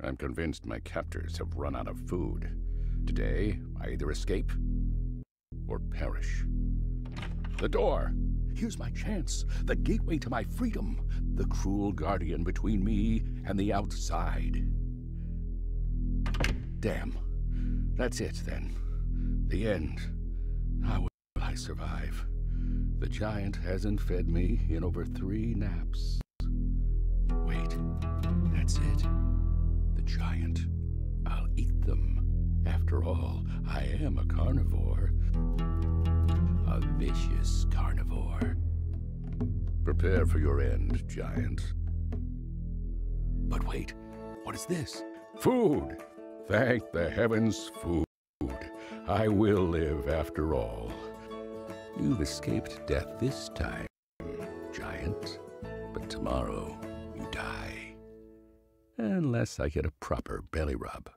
I'm convinced my captors have run out of food. Today, I either escape or perish. The door! Here's my chance. The gateway to my freedom. The cruel guardian between me and the outside. Damn. That's it, then. The end. How will I survive? The giant hasn't fed me in over 3 naps. Wait. That's it. The giant. I'll eat them. After all, I am a carnivore. A vicious carnivore. Prepare for your end, giant. But wait, what is this? Food! Thank the heavens, food. I will live after all. You've escaped death this time, giant. But tomorrow, you die. Unless I get a proper belly rub.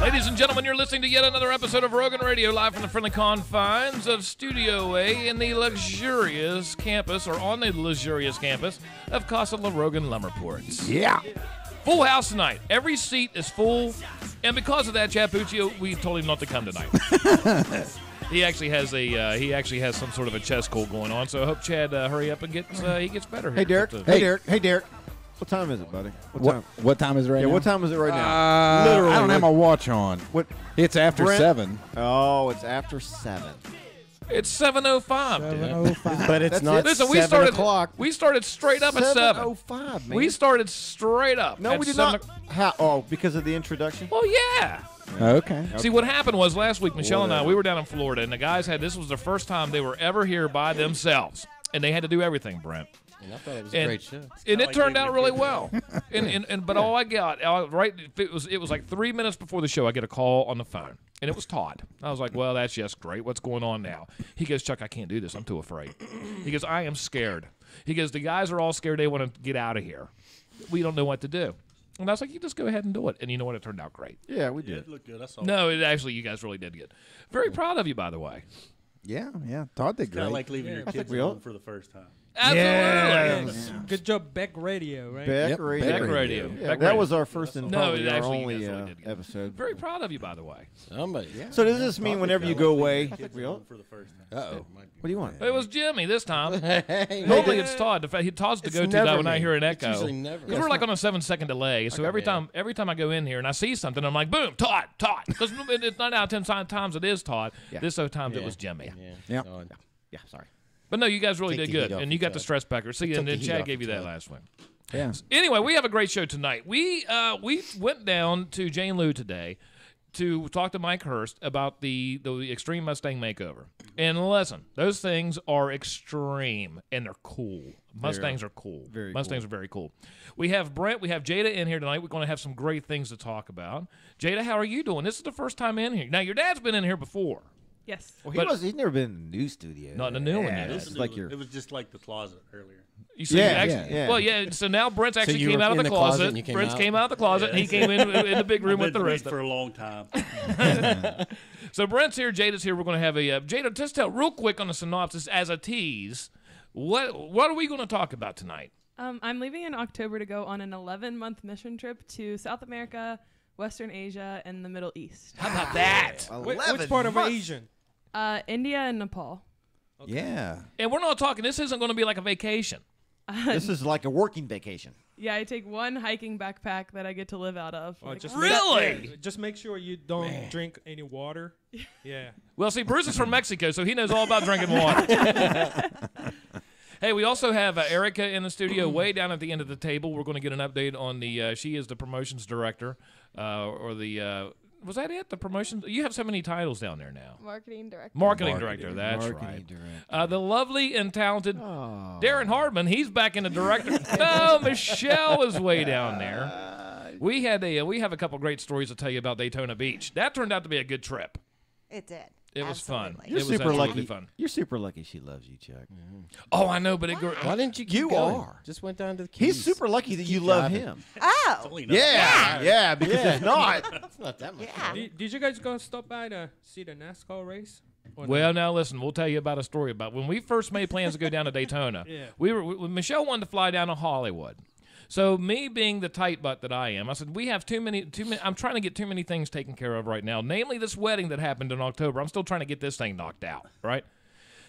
Ladies and gentlemen, you're listening to yet another episode of Rogan Radio, live from the friendly confines of Studio A in the luxurious campus, or on the luxurious campus, of Casa La Rogan Lumberports. Yeah. Full house tonight. Every seat is full, and because of that, Chad Puccio, we told him not to come tonight. He actually has some sort of a chest cold going on, so I hope Chad hurry up and gets better. Hey, Derek. Hey, Derek. What time is it, buddy? What time is it right now? Yeah, what time is it right now? Literally. I don't have my watch on. What? It's after Brent? 7. Oh, it's after 7. It's 7:05, dude. But it's not Listen, 7 o'clock. We started straight up at 7. 7:05, man. We started straight up. No, at we did 7 not. Oh, because of the introduction? Well, yeah. Okay. See, what happened was last week, Michelle and I, we were down in Florida, and the guys this was the first time they were ever here by themselves, and they had to do everything, Brent. And I thought it was a great show. And it turned out really well. But all I got, it was like 3 minutes before the show, I get a call on the phone, and it was Todd. I was like, well, that's just great. What's going on now? He goes, Chuck, I can't do this. I'm too afraid. He goes, I am scared. He goes, the guys are all scared. They want to get out of here. We don't know what to do. And I was like, you just go ahead and do it. And you know what? It turned out great. Yeah, we Yeah, did. it looked good. I saw No, it actually, you guys really did good. Very proud of you, by the way. Yeah. Todd did It's kind great. of like leaving your kids we at all- home for the first time. Absolutely. Good job, Beck Radio, right? Beck Yep, Radio. Beck Radio. Yeah, Beck that Radio. was our first and No, probably it our actually, you only guys really did good. episode. Very proud of you, by the way. Somebody. Yeah. So does this mean whenever you go away? Kids at home for the first time. Uh-oh. What do you want? It was Jimmy this time. Hey, Normally it's Todd. The fact Todd's to It's go to never that when I me. hear an It's echo. usually never. Because we're like on a 7-second delay, so every time I go in here and I see something, I'm like, boom, Todd. Because it's 9 out of 10 times it is Todd. Yeah. This times it was Jimmy. Yep. Oh, Yeah, sorry. But no, you guys really Take did the heat good, off and you you, got the Todd. stress packer. See, Took and the then heat Chad off gave you you, that Todd. last one. Yeah. Anyway, we have a great show tonight. We went down to Jane Lou today to talk to Mike Hurst about the Extreme Mustang Makeover. And listen, those things are extreme, and they're cool. Mustangs are cool. Mustangs are very cool. We have Brent, we have Jada in here tonight. We're going to have some great things to talk about. Jada, how are you doing? This is the first time in here. Now, your dad's been in here before. Yes. Well, he's never been in the new studio. Not in the new one yet. It's like your. It was just like the closet earlier. You see, Yeah, actually, yeah. Well, yeah. So now Brent's actually you came were out of in the the closet closet. and you came Brent's out? came out of the closet, and he came in the big room with the rest for of a long time. So Brent's here, Jada's here. We're going to have a Jada. Just tell real quick on the synopsis as a tease. What are we going to talk about tonight? I'm leaving in October to go on an 11-month mission trip to South America, Western Asia, and the Middle East. How about that? Which part of Asian? India and Nepal. Yeah. And we're not talking. This isn't going to be like a vacation. This is like a working vacation. Yeah, I take one hiking backpack that I get to live out of. Like, Really? Just make sure you don't drink any water. Yeah. Well, see, Bruce is from Mexico, so he knows all about drinking water. Hey, we also have Erica in the studio way down at the end of the table. We're going to get an update on the, she is the promotions director, was that it? The promotions? You have so many titles down there now. Marketing director. Marketing director, that's right. The lovely and talented Darren Hardman, he's back in the director. No, Michelle is way down there. We have a couple great stories to tell you about Daytona Beach. That turned out to be a good trip. It did. It was fun. Absolutely. You're It was super absolutely lucky. fun. You're super lucky she loves you, Chuck. Oh, I know, but Why didn't you keep You going? are. Just went down to the keys. He's super lucky that you Keep love driving. him. Oh. Only another Yeah, because if not, It's not that much. Yeah. Did you guys go stop by to see the NASCAR race? Or Well, no? now listen, we'll tell you about a story about when we first made plans to go down to Daytona. Yeah. Michelle wanted to fly down to Hollywood. So me being the tight butt that I am, I said we have too many. I'm trying to get too many things taken care of right now. Namely, this wedding that happened in October. I'm still trying to get this thing knocked out, right?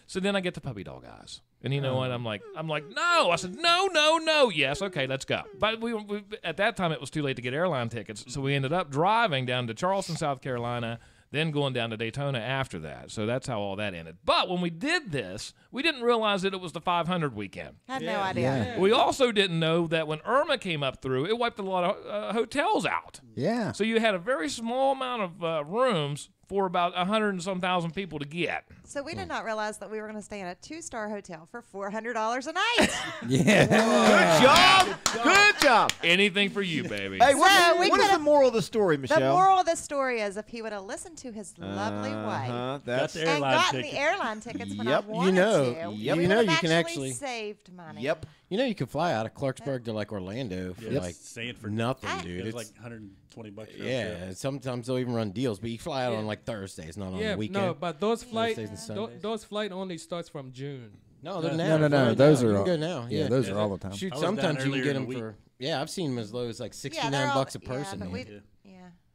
So then I get the puppy dog eyes, and you know what? I'm like, no. I said, no. Yes, okay, let's go. But we at that time it was too late to get airline tickets, so we ended up driving down to Charleston, South Carolina. Then going down to Daytona after that. So that's how all that ended. But when we did this, we didn't realize that it was the 500 weekend. Had no idea. We also didn't know that when Irma came up through, it wiped a lot of hotels out. Yeah. So you had a very small amount of rooms for about 100 and some thousand people to get. So we did not realize that we were going to stay in a 2-star hotel for $400 a night. Yeah. good job. Anything for you, baby. Hey, So we what is could've- the moral of the story, Michelle? The moral of the story is if he would have listened to his lovely wife Got That's the and airline gotten ticket. the airline tickets when I Yep. wanted You know, to, yep. we You know would have you can actually actually- saved money. Yep. You know you can fly out of Clarksburg to like Orlando for Yeah, like Sanford. nothing, I- dude. It was It's like 120 bucks. yeah. Sometimes they'll even run deals, but you fly out Yeah. on like Thursdays, not on Yeah, the weekend. no, but those flight Thursdays and Sundays. those flight only starts from June. No, they're No, now. No. Right Those now. are You all. can go now. Yeah, those are all the time. Shoot, I was down sometimes you can earlier get in them the for. Yeah, I've seen them as low as like Yeah, $69 they're all- a person. Yeah, but man. yeah.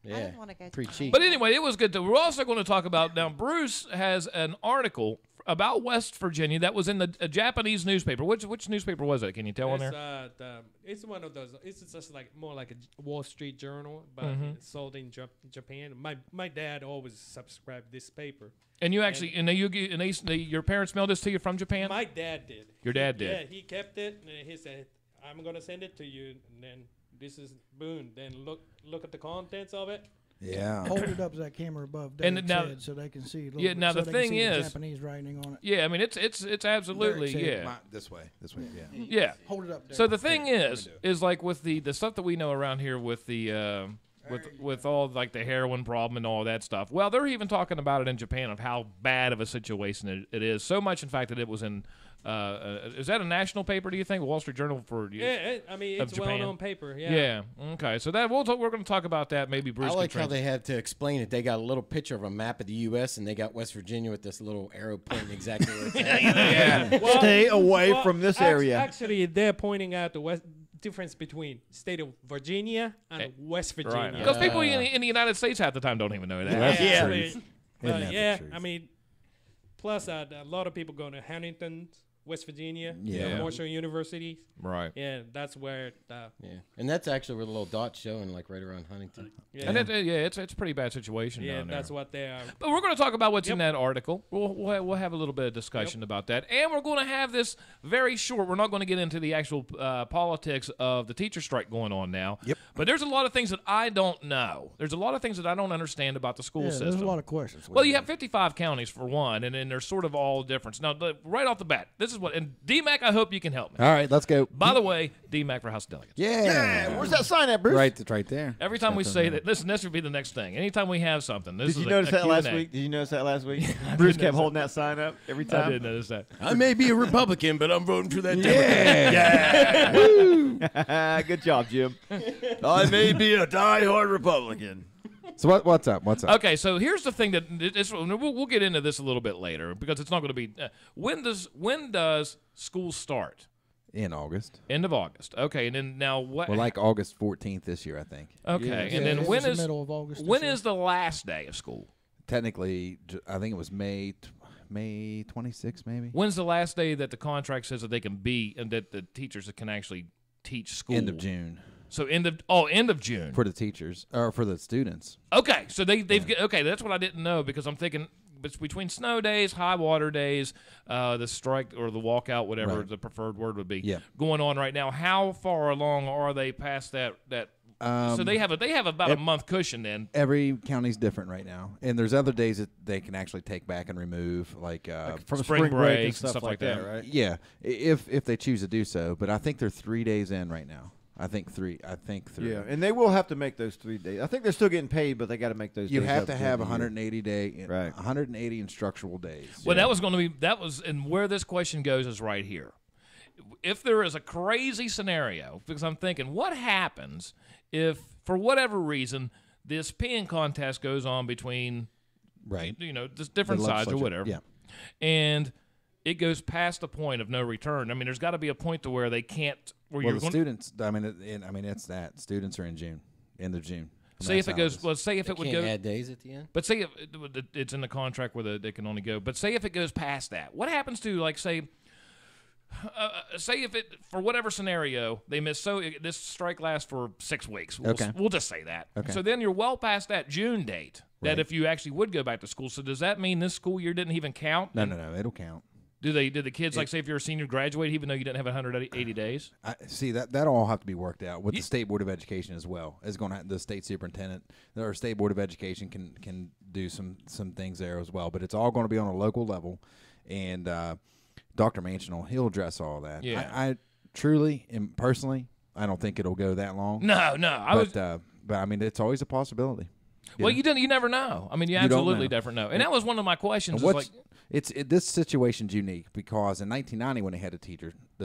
I Yeah, didn't want to go pretty to cheap. But anyway, it was good. We're also going to talk about, now Bruce has an article about West Virginia that was in the Japanese newspaper. Which newspaper was it? Can you tell on It's, there? it's one of those. It's just like more like a Wall Street Journal, but it's sold in Japan. My dad always subscribed this paper. And you actually, your parents mailed this to you from Japan? My dad did. Your dad did. Yeah, he kept it, and he said, "I'm gonna send it to you." And then this is boom. Then look at the contents of it. Yeah. Hold it up to that camera above And Derek's now- head so they can see. Yeah, now so the they can thing see the is- Japanese writing on it. Yeah, I mean it's absolutely Derek's yeah. This way. Yeah. Yeah. Hold it up. So Derek. the thing is like with the stuff that we know around here with the with all like the heroin problem and all that stuff. Well, they're even talking about it in Japan of how bad of a situation it is. So much, in fact, that it was in. Is that a national paper? Do you think Wall Street Journal for? Yeah, I mean it's a well-known paper. Yeah. Yeah. Okay. So that we're going to talk about that. Maybe Bruce. I like can how they had to explain it. They got a little picture of a map of the U.S. and they got West Virginia with this little arrow pointing exactly where it's at. Yeah. Well, Stay away from this area. Actually, they're pointing out the difference between state of Virginia and West Virginia. Right. Because people in the United States half the time don't even know that. That's Yeah, the I truth. mean, yeah. I mean, plus a lot of people go to Huntington, West Virginia, Yeah. Marshall University. Right. Yeah, that's where. Yeah, and that's actually where the little dot's showing, like right around Huntington. Yeah, And it's a pretty bad situation yeah, down there. that's what they are. But we're going to talk about what's in that article. We'll have a little bit of discussion about that. And we're going to have this very short. We're not going to get into the actual politics of the teacher strike going on now. Yep. But there's a lot of things that I don't know. There's a lot of things that I don't understand about the school system. There's a lot of questions. Well, you have 55 counties for one, and then they're sort of all different. Now, right off the bat, this is what, and DMAC, I hope you can help me. All right, let's go. By the way, DMAC for House of Delegates. Yeah. Where's that sign at, Bruce? Right, it's right there. Every time we Got say them that, listen, this would be the next thing. Anytime we have something, this Did is you notice that last Q&A. week? Did you notice that last week? Bruce kept holding that sign up every time. I did notice that. I may be a Republican, but I'm voting for that Yeah. Good job, Jim. I may be a diehard Republican. So what's up? What's up? Okay, so here's the thing that we'll get into this a little bit later because it's not going to be. When does school start? In August. End of August. Okay, and then now what? Well, like August 14th this year, I think. Okay, and Yeah, then it when was the is middle of August when this year. is the last day of school? Technically, I think it was May 26th, maybe. When's the last day that the contract says that they can be and that the teachers can actually teach school? End of June. So end of June For the teachers or for the students. Okay, so they've okay. That's what I didn't know because I'm thinking between snow days, high water days, the strike or the walkout, whatever Right. the preferred word would be, Yeah. going on right now. How far along are they past that? So they have about a month cushion then. Every county's different right now, and there's other days that they can actually take back and remove, like From spring break and and stuff, stuff like like that, that. right? yeah, if they choose to do so. But I think they're 3 days in right now. I think three. Yeah, and they will have to make those 3 days. I think they're still getting paid, but they got to make those. You days have up to during have the year. 180 day, Right. 180 instructional days. Well, that was, and where this question goes is right here. If there is a crazy scenario, because I'm thinking, what happens if, for whatever reason, this peeing contest goes on between, Right. just different The sides or legislature, whatever, yeah. and it goes past the point of no return. I mean, there's got to be a point to where they can't. Where Well, you're the students. I mean, it's that students are in June, end of June. say if it goes. Well, say if They it would can't go. add days at the end. But say if it's in the contract where they can only go. But say if it goes past that, what happens to say if it for whatever scenario they miss? So this strike lasts for 6 weeks. Okay. We'll just say that. Okay. So then you're well past that June date. That Right. if you actually would go back to school, so does that mean this school year didn't even count? No, it'll count. Did the kids say if you're a senior graduate even though you didn't have 180 days? I see that'll all have to be worked out with the State Board of Education as well. Is going to the state superintendent or State Board of Education can do some things there as well. But it's all going to be on a local level, and Dr. Manchin he'll address all that. Yeah. I truly and personally, I don't think it'll go that long. No, But I mean, it's always a possibility. Well, you never know. I mean, you don't absolutely know. never know. And that was one of my questions. This situation's unique because in 1990 when they had the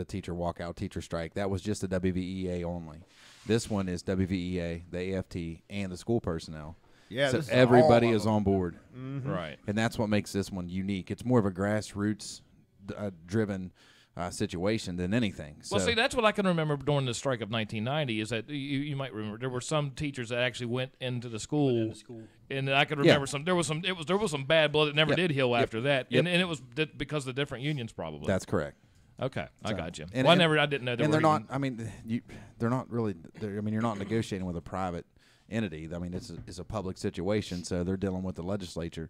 teacher walkout, teacher strike, that was just the WVEA only. This one is WVEA, the AFT, and the school personnel. Yeah, so this is everybody all of is on board, right? And that's what makes this one unique. It's more of a grassroots driven situation than anything. So, Well, see, that's what I can remember during the strike of 1990 is that you might remember there were some teachers that actually went into the school, and I can remember there was some bad blood that never did heal after that, and it was because of the different unions probably. That's correct. Okay, I got you. And, I didn't know. And they're not. I mean, they're not really. I mean, you're not negotiating with a private entity. I mean, it's a public situation, so they're dealing with the legislature.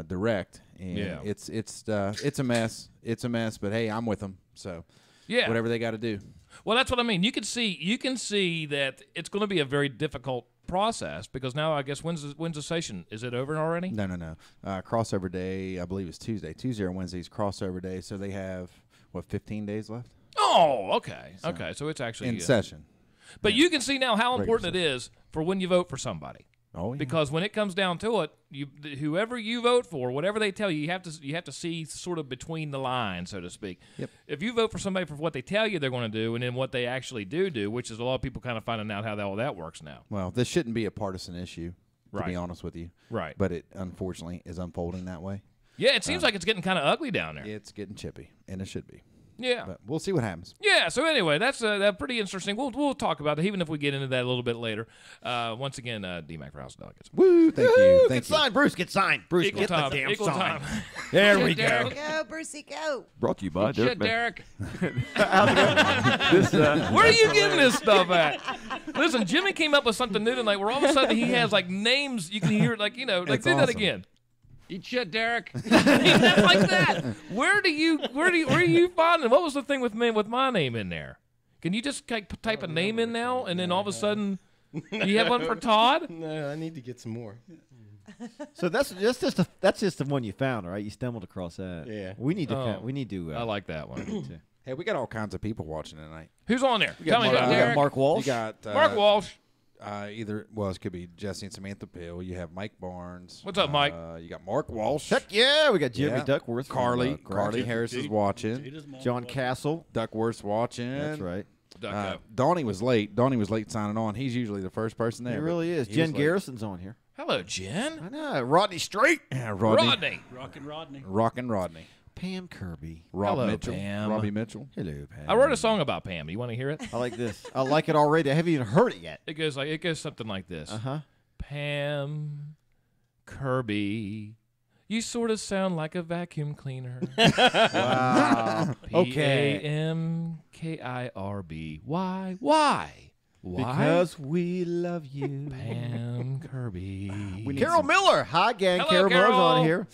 Direct, and it's a mess. It's a mess, but hey, I'm with them. So whatever they got to do. Well, that's what I mean. You can see that it's going to be a very difficult process because now I guess when's the session? Is it over already? No. Crossover day, I believe, is Tuesday. Tuesday or Wednesday's crossover day. So they have 15 days left. Oh, okay, okay. So it's actually in session. But you can see now how important it is for when you vote for somebody. Oh, yeah. Because when it comes down to it, whoever you vote for, whatever they tell you, you have to see sort of between the lines, so to speak. Yep. If you vote for somebody for what they tell you they're going to do, and then what they actually do, which is a lot of people kind of finding out how all that works now. Well, this shouldn't be a partisan issue, to Right. be honest with you. Right. But it unfortunately is unfolding that way. Yeah, it seems like it's getting kind of ugly down there. It's getting chippy, and it should be. Yeah. But we'll see what happens. Yeah, so anyway, that's pretty interesting. We'll talk about it, even if we get into that a little bit later. Once again, DMAC for House Delegates. Woo! Thank you. Thank Get you. signed, Bruce. Get signed. Bruce, Equal get time. the damn Equal sign. time. There we go. Go, Brucey, go. Brought to you by Shit, Derek. Derek. Where are you getting this stuff at? Listen, Jimmy came up with something new tonight where all of a sudden he has like names. You can hear it like, like It's do that awesome. again. Eat shit, Derek. Like that. Where are you finding? What was the thing with my name in there? Can you just type a name in now and then all of a sudden you have one for Todd? No, I need to get some more. So that's just the one you found, right? You stumbled across that. Yeah. We need to. Oh. We need to. I like that one. Hey, we got all kinds of people watching tonight. Who's on there? We got Tell me. Mark- we got Mark Walsh. You got Mark Walsh. it could be Jesse and Samantha Pill. You have Mike Barnes. What's up, Mike? You got Mark Walsh. Heck yeah, we got Jimmy Yeah. Duckworth. from, Carly. Gratiot. Carly Harris is watching. Jada's mom John was- Castle. Duckworth's watching. That's right. Donnie was late. Donnie was late signing on. He's usually the first person there. He but really is. he Jen was late. Garrison's on here. Hello, Jen. I know. Rodney Straight. Yeah, Rodney. Rodney. Rockin' Rodney. Rockin' Rodney. Pam Kirby. Rob Hello, Mitchell. Pam. Robbie Mitchell. Hello, Pam. I wrote a song about Pam. You want to hear it? I like this. I like it already. I haven't even heard it yet. It goes something like this. Uh-huh. Pam Kirby, you sort of sound like a vacuum cleaner. Wow. Okay. PAMKIRB. Why? Because we love you. Pam Kirby. Carol Miller. Hi, gang. Hello, Carol Miller's Carol. on here.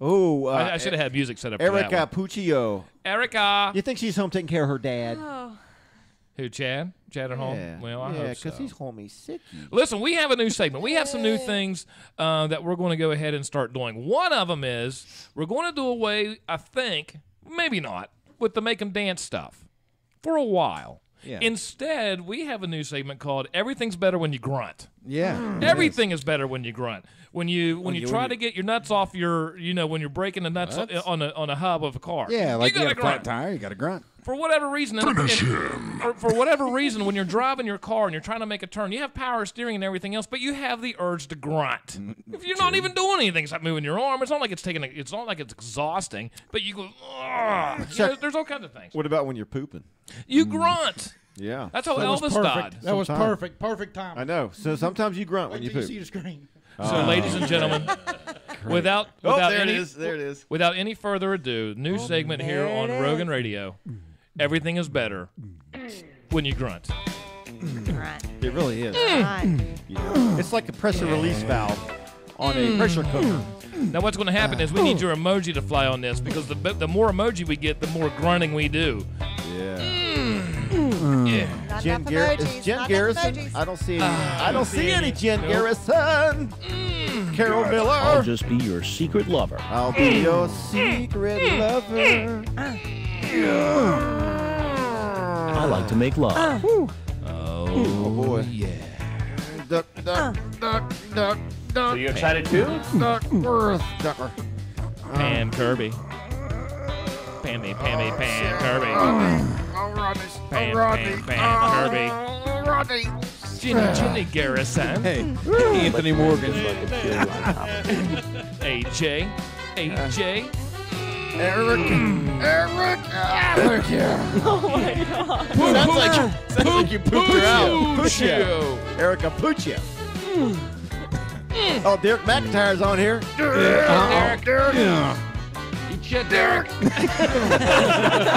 Oh, I should have had music set up for that Erica one. Puccio. Erica. You think she's home taking care of her dad? Oh. Who, Chad? Chad at home? Yeah. Well, I yeah, hope because so. he's homey sicky. Listen, we have a new segment. We have some new things that we're going to go ahead and start doing. One of them is we're going to do away, I think, maybe not, with the Make 'em Dance stuff for a while. Yeah. Instead, we have a new segment called Everything's Better When You Grunt. Yeah. Everything is better when you grunt. When you try to get your nuts off your, when you're breaking the nuts on a hub of a car. Yeah, like you gotta got a flat grunt. tire, you got to grunt. For whatever reason, for whatever reason, when you're driving your car and you're trying to make a turn, you have power steering and everything else, but you have the urge to grunt. If you're not even doing anything except moving your arm, it's not like it's exhausting, but you go. There's all kinds of things. What about when you're pooping? You grunt. Yeah. That's how That was Elvis perfect. died. That was Sometime. perfect. Perfect time. I know. So sometimes you grunt when Wait you till poop. you see the screen. So, ladies and gentlemen, without there any, it is. There it is. Without any further ado, new segment here on Rogan Radio. Everything is better when you grunt. Right. It really is. Right. Yeah. It's like a pressure release valve on a pressure cooker. Now, what's going to happen is we need your emoji to fly on this because the more emoji we get, the more grunting we do. Yeah. Yeah. Not Jen enough Garrison. emojis. Is Jen Not Garrison? enough emojis. I don't see any. I don't see any Jen Garrison. Carol Miller. I'll just be your secret lover. I'll be your secret lover. I like to make love. Oh boy. Yeah. Duck, duck, duck, duck, duck. So you excited too? Duckworth. Ducker. Pam Kirby. Pam Kirby. Pam Kirby. Jenny Garrison. Hey, Anthony Morgan. AJ. Eric. Oh my god. Sounds like you pooped her out. Puccio. Erica Puccio. Oh, Derek McIntyre's on here. Derek. Eat shit, Derek.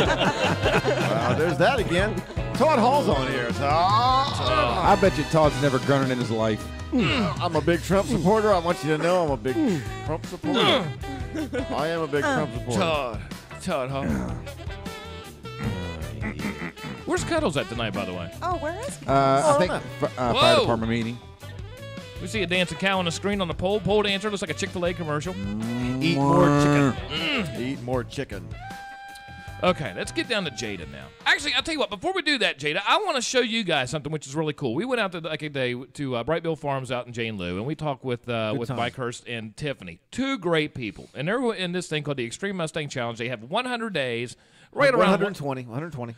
Wow, there's that again. Todd Hall's on here. I bet you Todd's never grunted in his life. I'm a big Trump supporter. I want you to know I'm a big Trump supporter. I am a big Trump supporter. Todd Hall. Where's Cuddles at tonight, by the way? Oh, where is he? I think Whoa. fire department meeting. We see a dancing cow on the screen on the pole. Pole dancer looks like a Chick-fil-A commercial. Eat more chicken. Eat more chicken. Okay, let's get down to Jada now. Actually, I'll tell you what. Before we do that, Jada, I want to show you guys something which is really cool. We went out to like a day to Bright Bill Farms out in Jane Lou, and we talked with Mike Hurst and Tiffany. Two great people, and they're in this thing called the Extreme Mustang Challenge. They have 100 days, right around 120.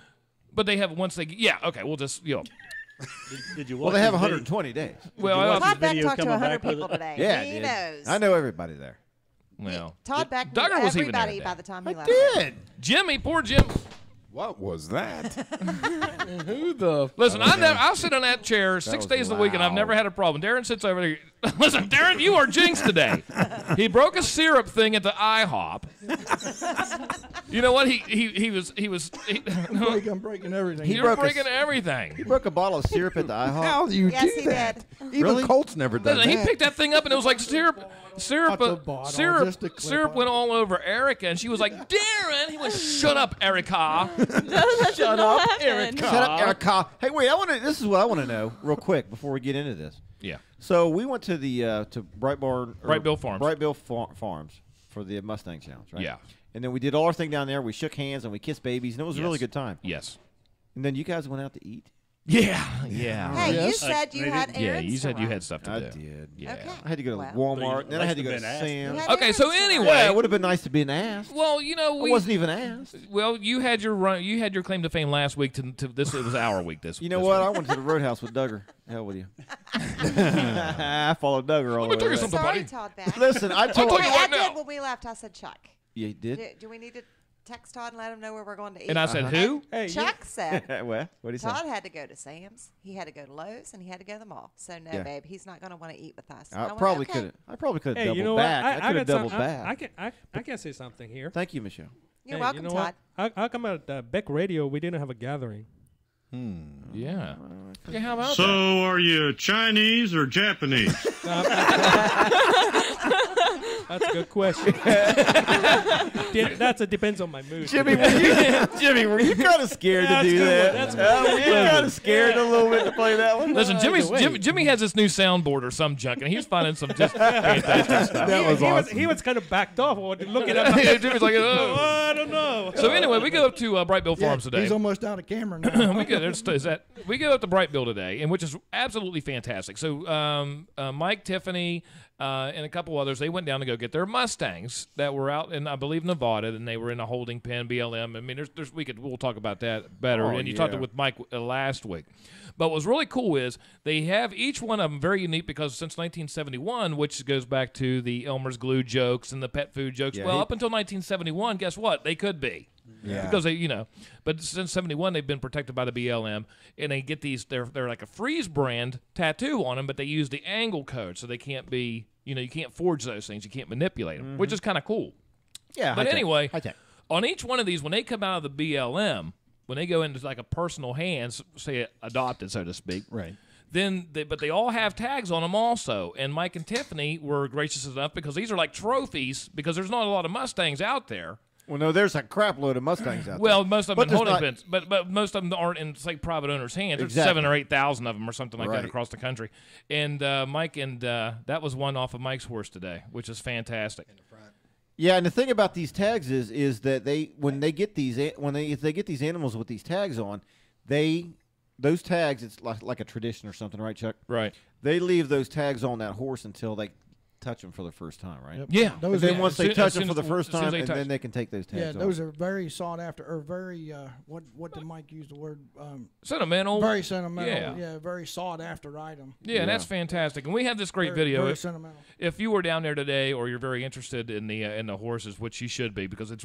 But they have once they okay. We'll just Did you watch Well, they have his 120 days. Well, Todd Beck video talked to coming 100 back with people it? today. Yeah, he dude. knows. I know everybody there. well, Todd Beck knew Duggar was even there everybody today. by the time he left. Did. Jimmy, poor Jim. What was that? Who the? Listen, I'll sit on that chair 6 days a week, and I've never had a problem. Darren sits over there. Listen, Darren, you are jinxed today. He broke a syrup thing at the IHOP. You know what? I'm breaking everything. You're breaking everything. He broke a bottle of syrup at the IHOP. How do you Yes, do he that? did. Even Really? Colt's never done Listen, that. he picked that thing up, and it was like syrup just a clip went on. all over Erica, and she was like, Darren. He was, shut up, Erica. Shut up, Shut up, Erica. Hey, wait. This is what I want to know, real quick, before we get into this. Yeah. So we went to the to Bright Bill Farms for the Mustang Challenge, right? Yeah. And then we did all our thing down there. We shook hands and we kissed babies, and it was a really good time. Yes. And then you guys went out to eat. Yeah. Hey, you said you had Yeah, errands you to said you run. had stuff to I do. did. Yeah. Okay. I had to go to Well. Walmart, then I had to go to Must have Sam's. You had Okay, so errands to run. anyway. Yeah, it would have been nice to be asked. Well, you know, I wasn't even asked. Well, you had your claim to fame last week. To this, it was our week. This. You know this what? week. I went to the Roadhouse with Duggar. Hell with you. I followed Duggar all Let me the tell you way. something, Sorry, buddy. Todd Beck. Listen, I told tell Hey, you I right now. did when we left. I said Chuck. you did. Do we need to text Todd and let him know where we're going to eat? And I said, who? Hey, Chuck said What? What did he say? Todd had to go to Sam's, he had to go to Lowe's, and he had to go to the mall. So no, Yeah. babe, he's not going to want to eat with us. I went, probably okay. could have. I probably could have Hey, doubled you know what? back. I could have got doubled some- back. I can say something here. Thank you, Michelle. You're Hey, welcome, you know Todd. what? How come at Beck Radio we didn't have a gathering? Yeah. Yeah. How about So, that? are you Chinese or Japanese? That's a good question. That depends on my mood. Jimmy, were you kind of scared to do that? That's Were you kind of scared a little bit to play that one? Listen, Jimmy has this new soundboard or some junk, and he's finding some just fantastic stuff. That was awesome. He was kind of backed off or looking at me. Jimmy's like, oh. I don't know. So anyway, we go up to Bright Bill Farms today. He's almost out of camera now. we go up to Bright Bill today, and which is absolutely fantastic. So Mike, Tiffany, and a couple others, they went down to go get their Mustangs that were out in, I believe, Nevada, and they were in a holding pen, BLM. I mean, we'll talk about that better. Oh, and you talked with Mike last week. But what's really cool is they have each one of them very unique because since 1971, which goes back to the Elmer's glue jokes and the pet food jokes. Yeah, up until 1971, guess what? They could be. Yeah. Because but since 71 they've been protected by the BLM, and they get these. They're like a Freeze brand tattoo on them, but they use the angle code, so they can't be. You can't forge those things. You can't manipulate them, which is kind of cool. Yeah. But anyway, high tech. on each one of these, when they come out of the BLM, when they go into like a personal hands, say adopted, so to speak, Right. But they all have tags on them also. And Mike and Tiffany were gracious enough because these are like trophies because there's not a lot of Mustangs out there. Well, no, there's a crap load of Mustangs out there. Well, most of them But in holding there's pens, but most of them aren't in say private owners' hands. There's Exactly. 7,000 or 8,000 of them or something like Right. that across the country. And Mike and that was one off of Mike's horse today, which is fantastic. Yeah, and the thing about these tags is that when they get these animals with these tags on, those tags, it's like a tradition or something, right, Chuck? Right. They leave those tags on that horse until they touch them for the first time, right? Yep. Yeah. Those And then are, once they As touch soon them for as- the first as soon as time, they and touch- then they can take those tags yeah, off. those are very sought after, or very what did Mike use the word? Sentimental. Very sentimental. Yeah. Yeah, very sought after item. Yeah, and that's fantastic. And we have this great Very, video. very sentimental. If you were down there today, or you're very interested in the horses, which you should be, because it's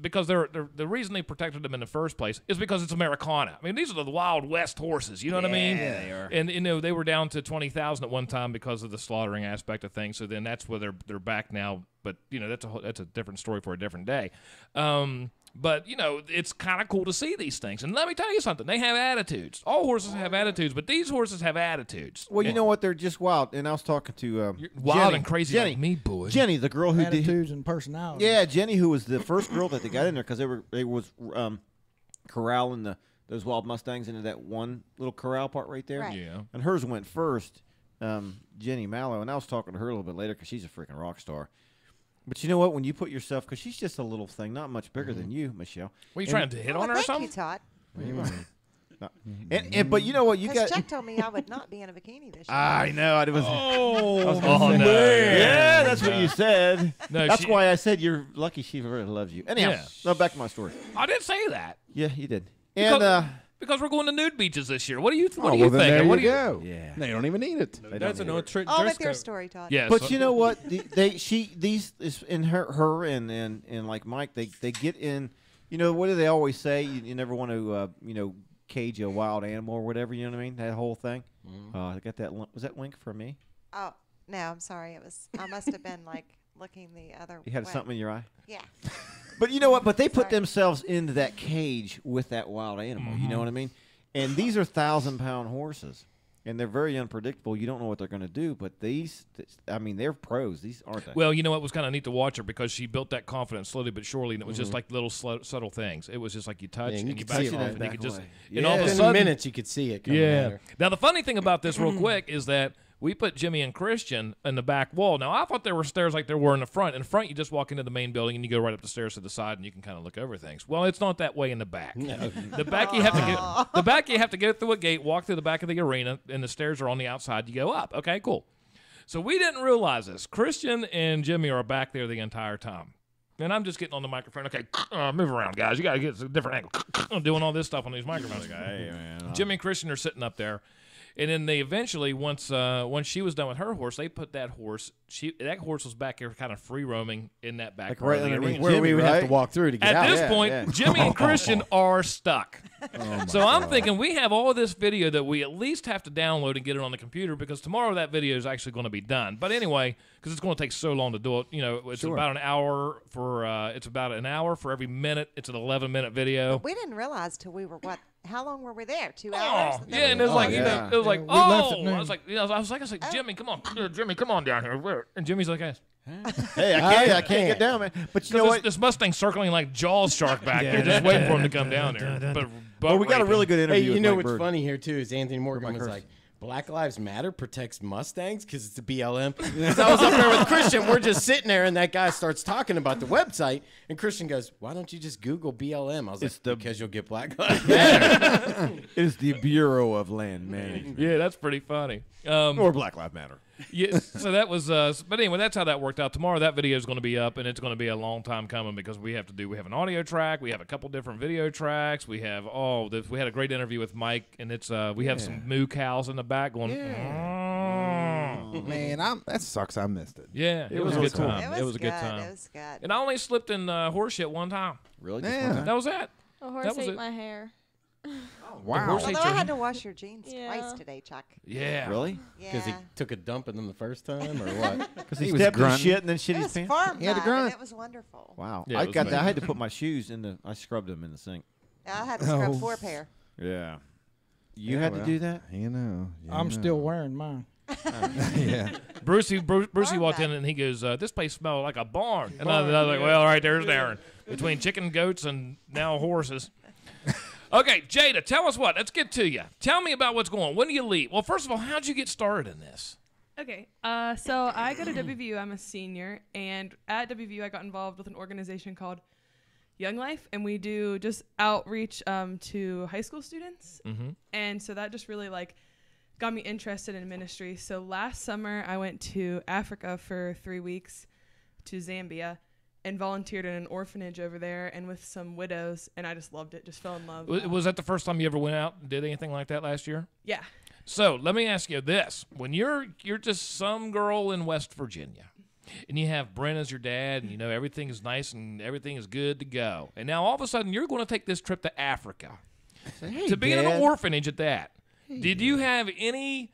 because they're the reason they protected them in the first place is because it's Americana. I mean, these are the Wild West horses. You know what I mean? Yeah, they are. And they were down to 20,000 at one time because of the slaughtering aspect of things. So then that's where they're back now. But that's a different story for a different day. But it's kind of cool to see these things. And let me tell you something: they have attitudes. All horses have attitudes, but these horses have attitudes. Well, you know what? They're just wild. And I was talking to You're wild Jenny. and crazy Jenny. like me, boy. Jenny, the girl who did. Attitudes and personalities. Yeah, Jenny, who was the first girl that they got in there because they was corralling those wild Mustangs into that one little corral part right there. Right. Yeah. And hers went first, Jenny Mallow, and I was talking to her a little bit later because she's a freaking rock star. But you know what? When you put yourself, because she's just a little thing, not much bigger than you, Michelle. Were you trying to hit on her or Thank something? you, Todd. No. But you know what? You got. Chuck told me I would not be in a bikini this year. I know. I was. Oh, man. no. Yeah, that's what you said. No, that's why I said you're lucky she really loves you. Anyhow, no, back to my story. I didn't say that. Yeah, you did. And because we're going to nude beaches this year. What do you think? Then there What you do go. Yeah. They don't even need it. That's an old trick. Oh, with their story, Todd. Yeah, but you know what? These is in her and like Mike. They get in. You know what do they always say? You never want to cage a wild animal or whatever. You know what I mean? That whole thing. I got that. Was that wink for me? Oh no, I'm sorry. It was. I must have been like looking the other. You had way. something in your eye. Yeah. But you know what? But they put themselves into that cage with that wild animal. You know what I mean? And these are 1,000-pound horses, and they're very unpredictable. You don't know what they're going to do. But they're pros. These aren't they? Well, you know what was kind of neat to watch her because she built that confidence slowly but surely, and it was just like little subtle things. It was just like you touch and you back see it off, right and you could just. Yeah. And all of a Within sudden, minutes, you could see it. Coming at her. Now the funny thing about this, real quick, is that we put Jimmy and Christian in the back wall. Now I thought there were stairs like there were in the front. In the front, you just walk into the main building and you go right up the stairs to the side, and you can kind of look over things. Well, it's not that way in the back. No. The back you have to get. The back you have to go through a gate, walk through the back of the arena, and the stairs are on the outside. You go up. Okay, cool. So we didn't realize this. Christian and Jimmy are back there the entire time. And I'm just getting on the microphone. Okay, move around, guys. You got to get a different angle. I'm doing all this stuff on these microphones. Hey, man. Jimmy and Christian are sitting up there. And then they eventually, once she was done with her horse, they put that horse. That horse was back there, kind of free roaming in that back part of the arena. Where we would have to walk through to get out. At this point, Jimmy and Christian are stuck. So I'm thinking we have all this video that we at least have to download and get it on the computer because tomorrow that video is actually going to be done. But anyway, because it's going to take so long to do it, it's about an hour for every minute. It's an 11-minute video. We didn't realize till we were how long were we there? 2 hours? Oh, yeah, and it was like, it was like, we left at I noon. was like, I was like, Jimmy, come on, Jimmy, come on down here. And Jimmy's like, hey, I can't get down, man. But you know what? This Mustang's circling like Jaws shark back there, just waiting for him to come down there. But we got a really good interview. Hey, you with know Mike what's Bird. funny here too is Anthony Morgan Mike was Hurst. like, Black Lives Matter protects Mustangs because it's a BLM. Because I was up there with Christian. We're just sitting there, and that guy starts talking about the website. And Christian goes, why don't you just Google BLM? I was like, because you'll get Black Lives Matter. It's the Bureau of Land Management. Yeah, that's pretty funny. Or Black Lives Matter. Yeah, so that was, but anyway, that's how that worked out. Tomorrow that video is going to be up, and it's going to be a long time coming because we have an audio track, we have a couple different video tracks, we have we had a great interview with Mike, and it's we have some moo cows in the back going. Man, that sucks. I missed it. Yeah, it was a good cool. time. It was a good time. It was good. And I only slipped in horse shit one time. Really? Yeah. That was it. A horse That was ate it. my hair. Wow. horse Although ate I your- had to wash your jeans Yeah. twice today, Chuck. Yeah. Really? Because he Yeah. took a dump in them the first time, or what? Because He he was stepped in grunting. shit and then shit It his was pants. farm He had to time, and grunt. it was wonderful. Wow. Yeah, I it was got that. I amazing. had to put my shoes in the. I scrubbed them in the sink. I had to scrub 4 pair. Yeah. You had to do that? You know. I'm still wearing mine. Yeah. Brucey Barn walked in back. and he goes, this place smells like a barn. And I was like, well, all right, there's Darren. Between chicken, goats, and now horses. Okay, Jada, tell us what. Let's get to you. Tell me about what's going on. When do you leave? Well, first of all, how'd you get started in this? Okay, so I go to WVU. I'm a senior, and at WVU, I got involved with an organization called Young Life, and we do just outreach to high school students. Mm-hmm. And so that just really got me interested in ministry. So last summer, I went to Africa for 3 weeks to Zambia and volunteered in an orphanage over there and with some widows, and I just loved it. Just fell in love. Was that the first time you ever went out and did anything like that last year? Yeah. So let me ask you this: when you're just some girl in West Virginia, and you have Brent as your dad, and everything is nice and everything is good to go, and now all of a sudden you're going to take this trip to Africa to be in an orphanage at that. Did you have any?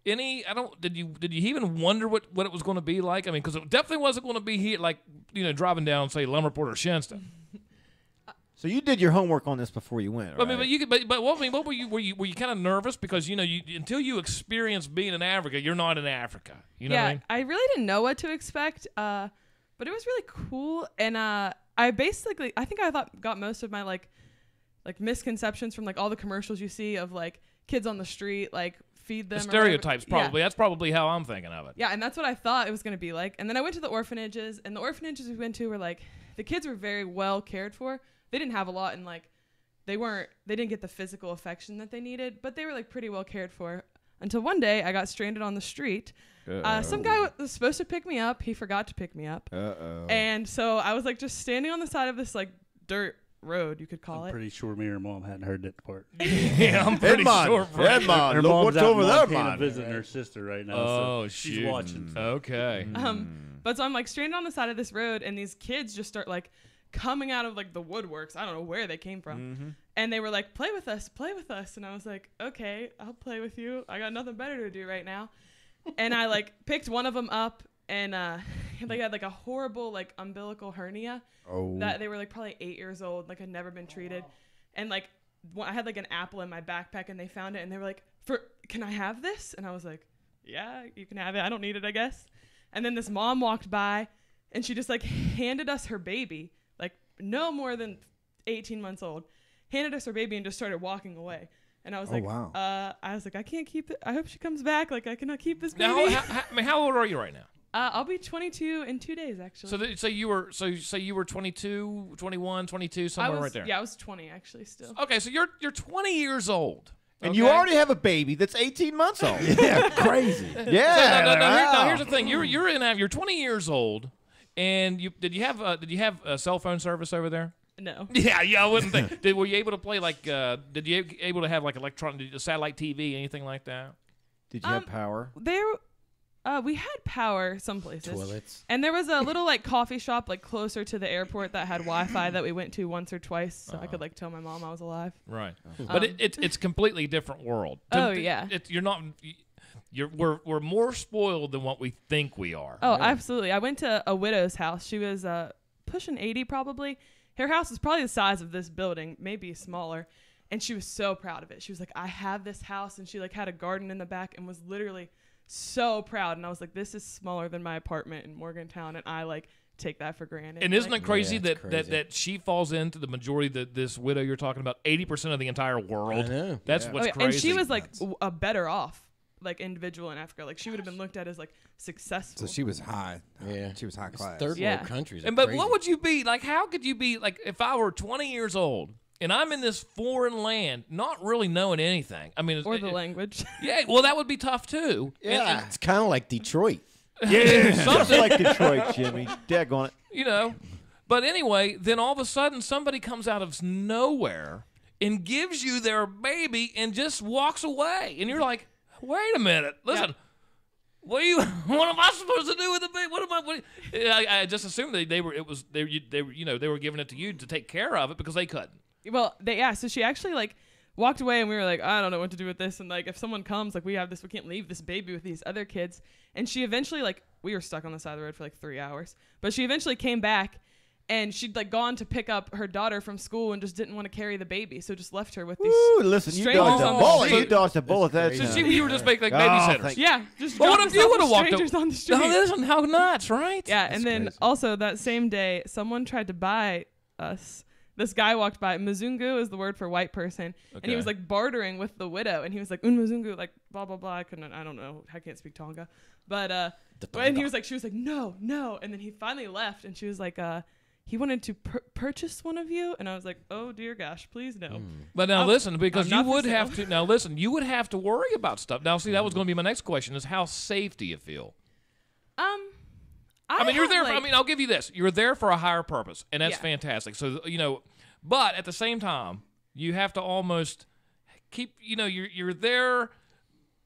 Did you even wonder what it was going to be like? I mean, because it definitely wasn't going to be here, like driving down, say, Lumberport or Shinston. So you did your homework on this before you went, right? I mean, what were you? Were you kind of nervous because until you experience being in Africa, you're not in Africa. You know what I mean? I really didn't know what to expect, but it was really cool. And I think I got most of my like misconceptions from all the commercials you see of kids on the street feed them. The or stereotypes, whatever. probably. Yeah. That's probably how I'm thinking of it. Yeah, and that's what I thought it was going to be like. And then I went to the orphanages, and the orphanages we went to were like, the kids were very well cared for. They didn't have a lot, and like, they didn't get the physical affection that they needed, but they were like pretty well cared for. Until one day, I got stranded on the street. Some guy was supposed to pick me up. He forgot to pick me up. And so I was like just standing on the side of this like dirt road, you could call it. Pretty sure me or mom hadn't heard that part. Yeah, I'm pretty sure. Her look mom's what's out over in there, Montana man. visiting her sister right now. Oh, so shoot. she's watching. Okay. But so I'm like stranded on the side of this road, and these kids just start like coming out of like the woodworks. I don't know where they came from. And they were like, play with us. And I was like, okay, I'll play with you. I got nothing better to do right now. And I like picked one of them up, and they had like a horrible like umbilical hernia. That they were like probably 8 years old, like had never been treated. And like I had like an apple in my backpack, and they found it, and they were like, can I have this? And I was like, yeah, you can have it. I don't need it, I guess. And then this mom walked by, and she just like handed us her baby, like no more than 18 months old, handed us her baby and just started walking away. And I was like, wow. I was like, I can't keep it. I hope she comes back. Like, I cannot keep this Now, baby. how old are you right now? I'll be 22 in 2 days, actually. So you were 22, 21, 22, somewhere right there. Yeah, I was 20 actually still. Okay, so you're 20 years old. And you already have a baby that's 18 months old. Yeah, crazy. Yeah. So, now here's the thing. You're 20 years old, and did you have a cell phone service over there? No. Yeah, I wouldn't think. Were you able to play like? Did you able to have like satellite TV, anything like that? Did you have power? We had power some places. Toilets. And there was a little like coffee shop like closer to the airport that had Wi-Fi that we went to once or twice, so I could like tell my mom I was alive. Right. But it's completely different world. Yeah. You're not. We're more spoiled than what we think we are. Oh, absolutely. I went to a widow's house. She was pushing 80 probably. Her house was probably the size of this building, maybe smaller. And she was so proud of it. She was like, I have this house. And she like had a garden in the back and was literally so proud. And I was like, this is smaller than my apartment in Morgantown. And I like take that for granted. And isn't it crazy crazy. that she falls into the majority that this widow you're talking about, 80% of the entire world. I know. That's what's crazy. And she was like a better off like individual in Africa. Like she would have been looked at as like successful. So she was high. Yeah. She was high class. Third world countries. But what would you be like? How could you be like if I were 20 years old and I'm in this foreign land, not really knowing anything? I mean, or the language. Yeah, well, that would be tough too. Yeah, it's kind of like Detroit. Yeah, something like Detroit, Jimmy. Daggone it. You know, but anyway, then all of a sudden somebody comes out of nowhere and gives you their baby and just walks away, and you're like, wait a minute, listen. What am I supposed to do with the baby? I just assumed they were giving it to you to take care of it because they couldn't. Well, so she actually like walked away, and we were like, I don't know what to do with this, and like if someone comes, like we can't leave this baby with these other kids. And she eventually we were stuck on the side of the road for like 3 hours, but she eventually came back. And she'd like gone to pick up her daughter from school and just didn't want to carry the baby, so just left her with these. Ooh, listen, you dodged a bullet. You dodged a bullet. That's so you were just making like babysitters. Yeah, just. Well, what if you would have walked strangers on the street? Oh, listen, how nuts, right? Yeah, and then also that same day, someone tried to buy us. This guy walked by. Mzungu is the word for white person, and he was like bartering with the widow, and he was like Mzungu, like blah blah blah. I don't know. I can't speak Tonga, but and she was like no, and then he finally left, and she was like he wanted to purchase one of you, and I was like, oh dear gosh, please no. But now listen, because you would have to. Now listen, you would have to worry about stuff. Now see, that was going to be my next question: is how safe do you feel? I mean, you're there. I'll give you this: you're there for a higher purpose, and that's fantastic. So but at the same time, you have to almost keep. You're there.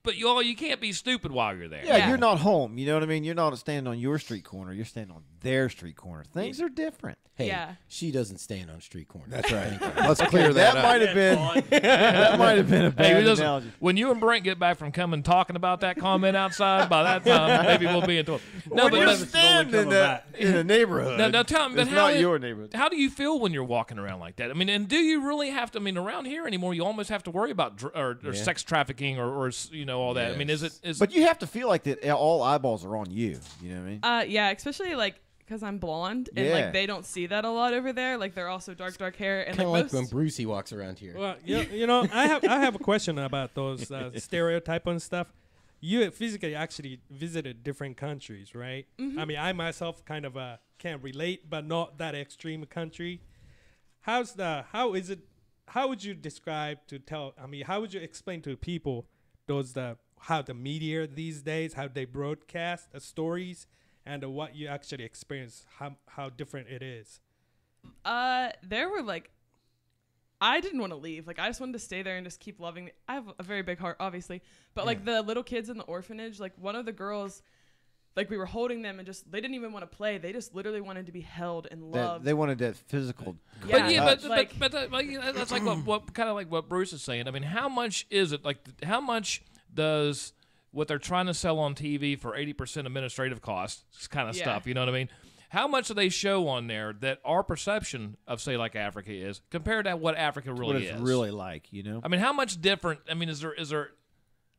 But you can't be stupid while you're there. Yeah, you're not home. You know what I mean? You're not standing on your street corner. You're standing on their street corner. Things are different. Hey, she doesn't stand on street corner. That's right. Let's clear that up. Might have been, that might have been a bad analogy. When you and Brent get back from coming talking about that comment outside, by that time, maybe we'll be into it. No, but you're standing in a neighborhood. Now tell me, it's not your neighborhood. How do you feel when you're walking around like that? I mean, and do you really have to? I mean, around here anymore, you almost have to worry about or sex trafficking or all that. Yes. I mean, is it? But you have to feel like that all eyeballs are on you. You know what I mean? Yeah, especially like because I'm blonde, and Yeah. like they don't see that a lot over there. Like they're also dark hair, and Kind of like, like when Brucey walks around here. Well, you know, I have a question about those stereotype and stuff. You physically actually visited different countries, right? Mhm. I mean, I myself kind of can relate, but not that extreme country. How is it? How would you describe to tell? I mean, how would you explain to people how the media these days, how they broadcast the stories, and what you actually experience, how different it is? There were like, I didn't want to leave. Like, I just wanted to stay there and just keep loving. I have a very big heart, obviously, but like the little kids in the orphanage, like one of the girls, like we were holding them and just they didn't even want to play. They just literally wanted to be held and loved. They wanted that physical. Yeah, But that's like what kind of like what Bruce is saying. I mean, how much is it? Like, how much does what they're trying to sell on TV for 80% administrative costs kind of stuff? You know what I mean? How much do they show on there that our perception of, say, like Africa is compared to what Africa really is? What it's really like, you know? I mean, how much different? I mean, is there?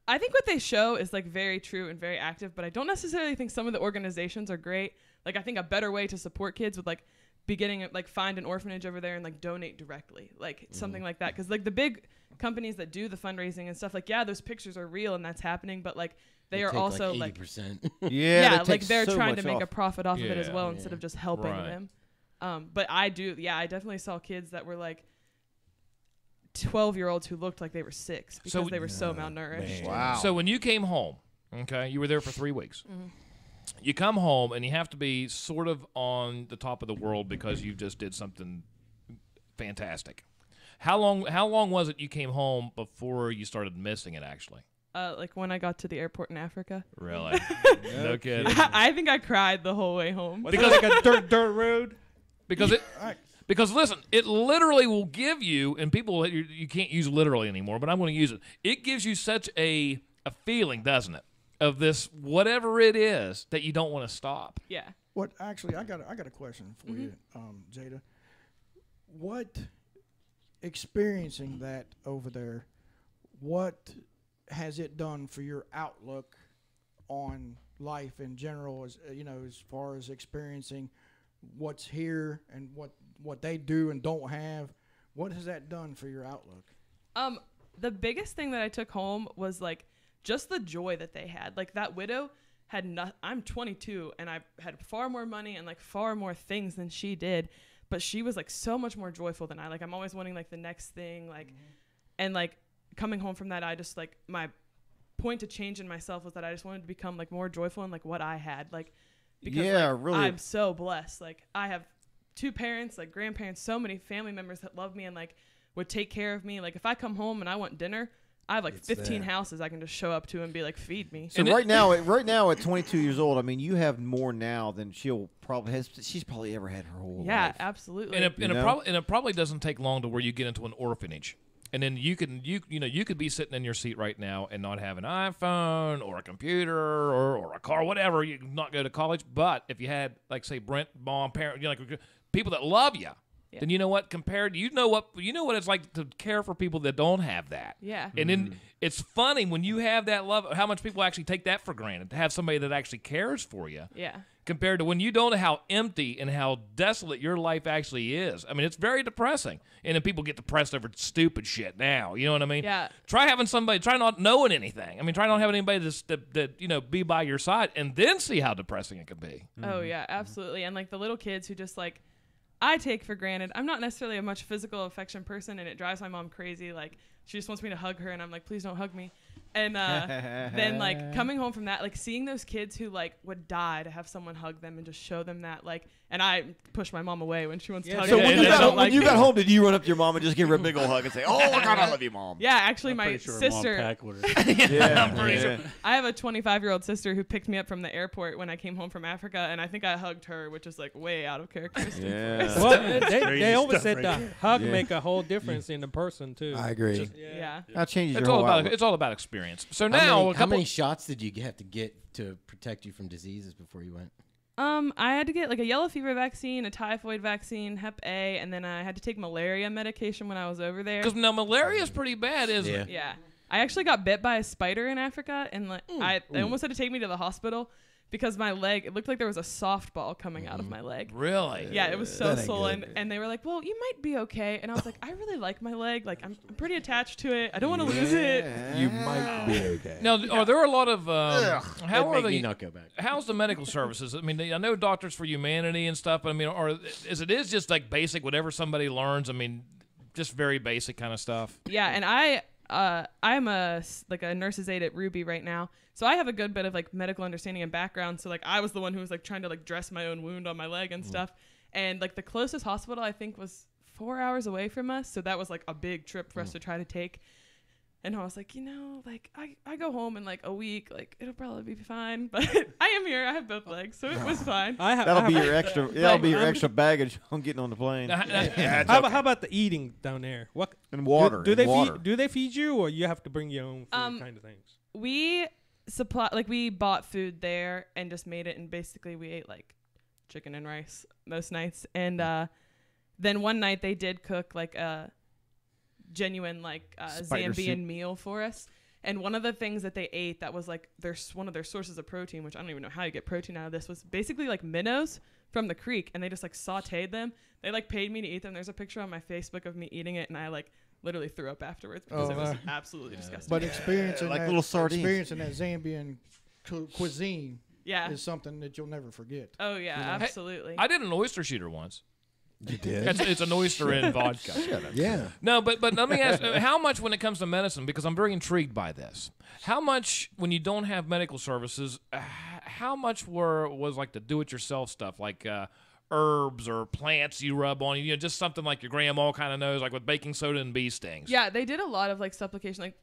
I think what they show is like very true and very active, but I don't necessarily think some of the organizations are great. Like, I think a better way to support kids would like be getting like find an orphanage over there and like donate directly, like something like that. Because like the big companies that do the fundraising and stuff, like those pictures are real and that's happening, but like they are also like 80%. like they're so trying to much make off. a profit off of it as well instead of just helping Right. them. But I definitely saw kids that were like 12-year-olds who looked like they were 6 because they were so malnourished. Wow. So when you came home, okay, you were there for 3 weeks. You come home and you have to be sort of on the top of the world because you just did something fantastic. How long was it you came home before you started missing it actually? Like when I got to the airport in Africa. Really? No kidding. I think I cried the whole way home. Because like a dirt road. Because listen, it literally will give you, and people you can't use literally anymore, but I'm going to use it. It gives you such a feeling, doesn't it, of this whatever it is that you don't want to stop. Yeah. What actually? I got a question for you, Jada. What experiencing that over there? What has it done for your outlook on life in general? As as far as experiencing what's here and what they do and don't have, what has that done for your outlook? The biggest thing that I took home was like just the joy that they had. Like that widow had I'm 22 and I had far more money and like far more things than she did, but she was like so much more joyful than I. Like I'm always wanting like the next thing, like and like coming home from that, I just like my point to change in myself was that I just wanted to become like more joyful in like what I had, like because really, I'm so blessed. Like I have 2 parents, like grandparents, so many family members that love me and like would take care of me. Like if I come home and I want dinner, I have like 15 houses I can just show up to and be like, feed me. So right now at 22 years old, I mean, you have more now than she's probably ever had her whole life. Yeah, absolutely. And it probably doesn't take long to where you get into an orphanage. And then you could be sitting in your seat right now and not have an iPhone or a computer or a car, whatever. You not go to college, but if you had like say Brent, mom, parent, like people that love you, then you know what? Compared, you know what it's like to care for people that don't have that. Yeah. And then it's funny when you have that love, how much people actually take that for granted to have somebody that actually cares for you. Yeah. Compared to when you don't know how empty and how desolate your life actually is. I mean, it's very depressing. And then people get depressed over stupid shit now. You know what I mean? Yeah. Try not knowing anything. I mean, try not having anybody that be by your side and then see how depressing it can be. Oh, yeah, absolutely. And like the little kids who just like, I take for granted. I'm not necessarily a much physical affection person, and it drives my mom crazy. Like, she just wants me to hug her, and I'm like, please don't hug me. And then, like, coming home from that, like, seeing those kids who, like, would die to have someone hug them and just show them that, like, and I push my mom away when she wants to hug So me. when you got home, did you run up to your mom and just give her a big old hug and say, "Oh my God, I love you, Mom"? Yeah, actually, my sister. I'm pretty sure. I have a 25-year-old sister who picked me up from the airport when I came home from Africa, and I think I hugged her, which is like way out of characteristic. Yeah. Well, they always said the hug make a whole difference in the person too. I agree. Yeah. That changes It's your all whole about outlook. it's all about experience. So now, how many shots did you have to get to protect you from diseases before you went? I had to get like a yellow fever vaccine, a typhoid vaccine, Hep A, and then I had to take malaria medication when I was over there. Because now malaria is pretty bad, isn't it? Yeah. I actually got bit by a spider in Africa, and like they almost had to take me to the hospital because my leg, it looked like there was a softball coming out of my leg. Really? Yeah, it was so swollen. And they were like, well, you might be okay. And I was like, I really like my leg. Like, I'm pretty attached to it. I don't want to lose it. You might be okay. Now, are there a lot of how are me the not go back. how's the medical services? I mean, I know Doctors for Humanity and stuff. But I mean, or is it just like basic whatever somebody learns? I mean, just very basic kind of stuff. Yeah, and I'm a nurse's aide at Ruby right now, so I have a good bit of like medical understanding and background. So like I was the one who was like trying to like dress my own wound on my leg and stuff, and like the closest hospital I think was 4 hours away from us, so that was like a big trip for us to try to take. And I was like, like I go home in like a week, like it'll probably be fine. But I am here. I have both legs, so it was fine. That'll be your extra. That'll be your extra baggage on getting on the plane. How about the eating down there? What and water? Do they feed you, or you have to bring your own food kind of things? We bought food there and just made it, and basically we ate like chicken and rice most nights. And then one night they did cook like a genuine like Zambian meal for us, and one of the things that they ate that was like one of their sources of protein, which I don't even know how you get protein out of this, was basically like minnows from the creek, and they just like sauteed them. They like paid me to eat them. There's a picture on my Facebook of me eating it, and I like literally threw up afterwards because it was absolutely disgusting. But experiencing like that, little sardines. experiencing that Zambian cuisine Yeah. is something that you'll never forget. Oh yeah, absolutely. I did an oyster shooter once. You did? It's an oyster in vodka. Yeah. No, but let me ask, how much when it comes to medicine, because I'm very intrigued by this, how much when you don't have medical services, how much was like the do-it-yourself stuff, like herbs or plants you rub on, just something like your grandma kind of knows, like with baking soda and bee stings? Yeah, they did a lot of like supplication,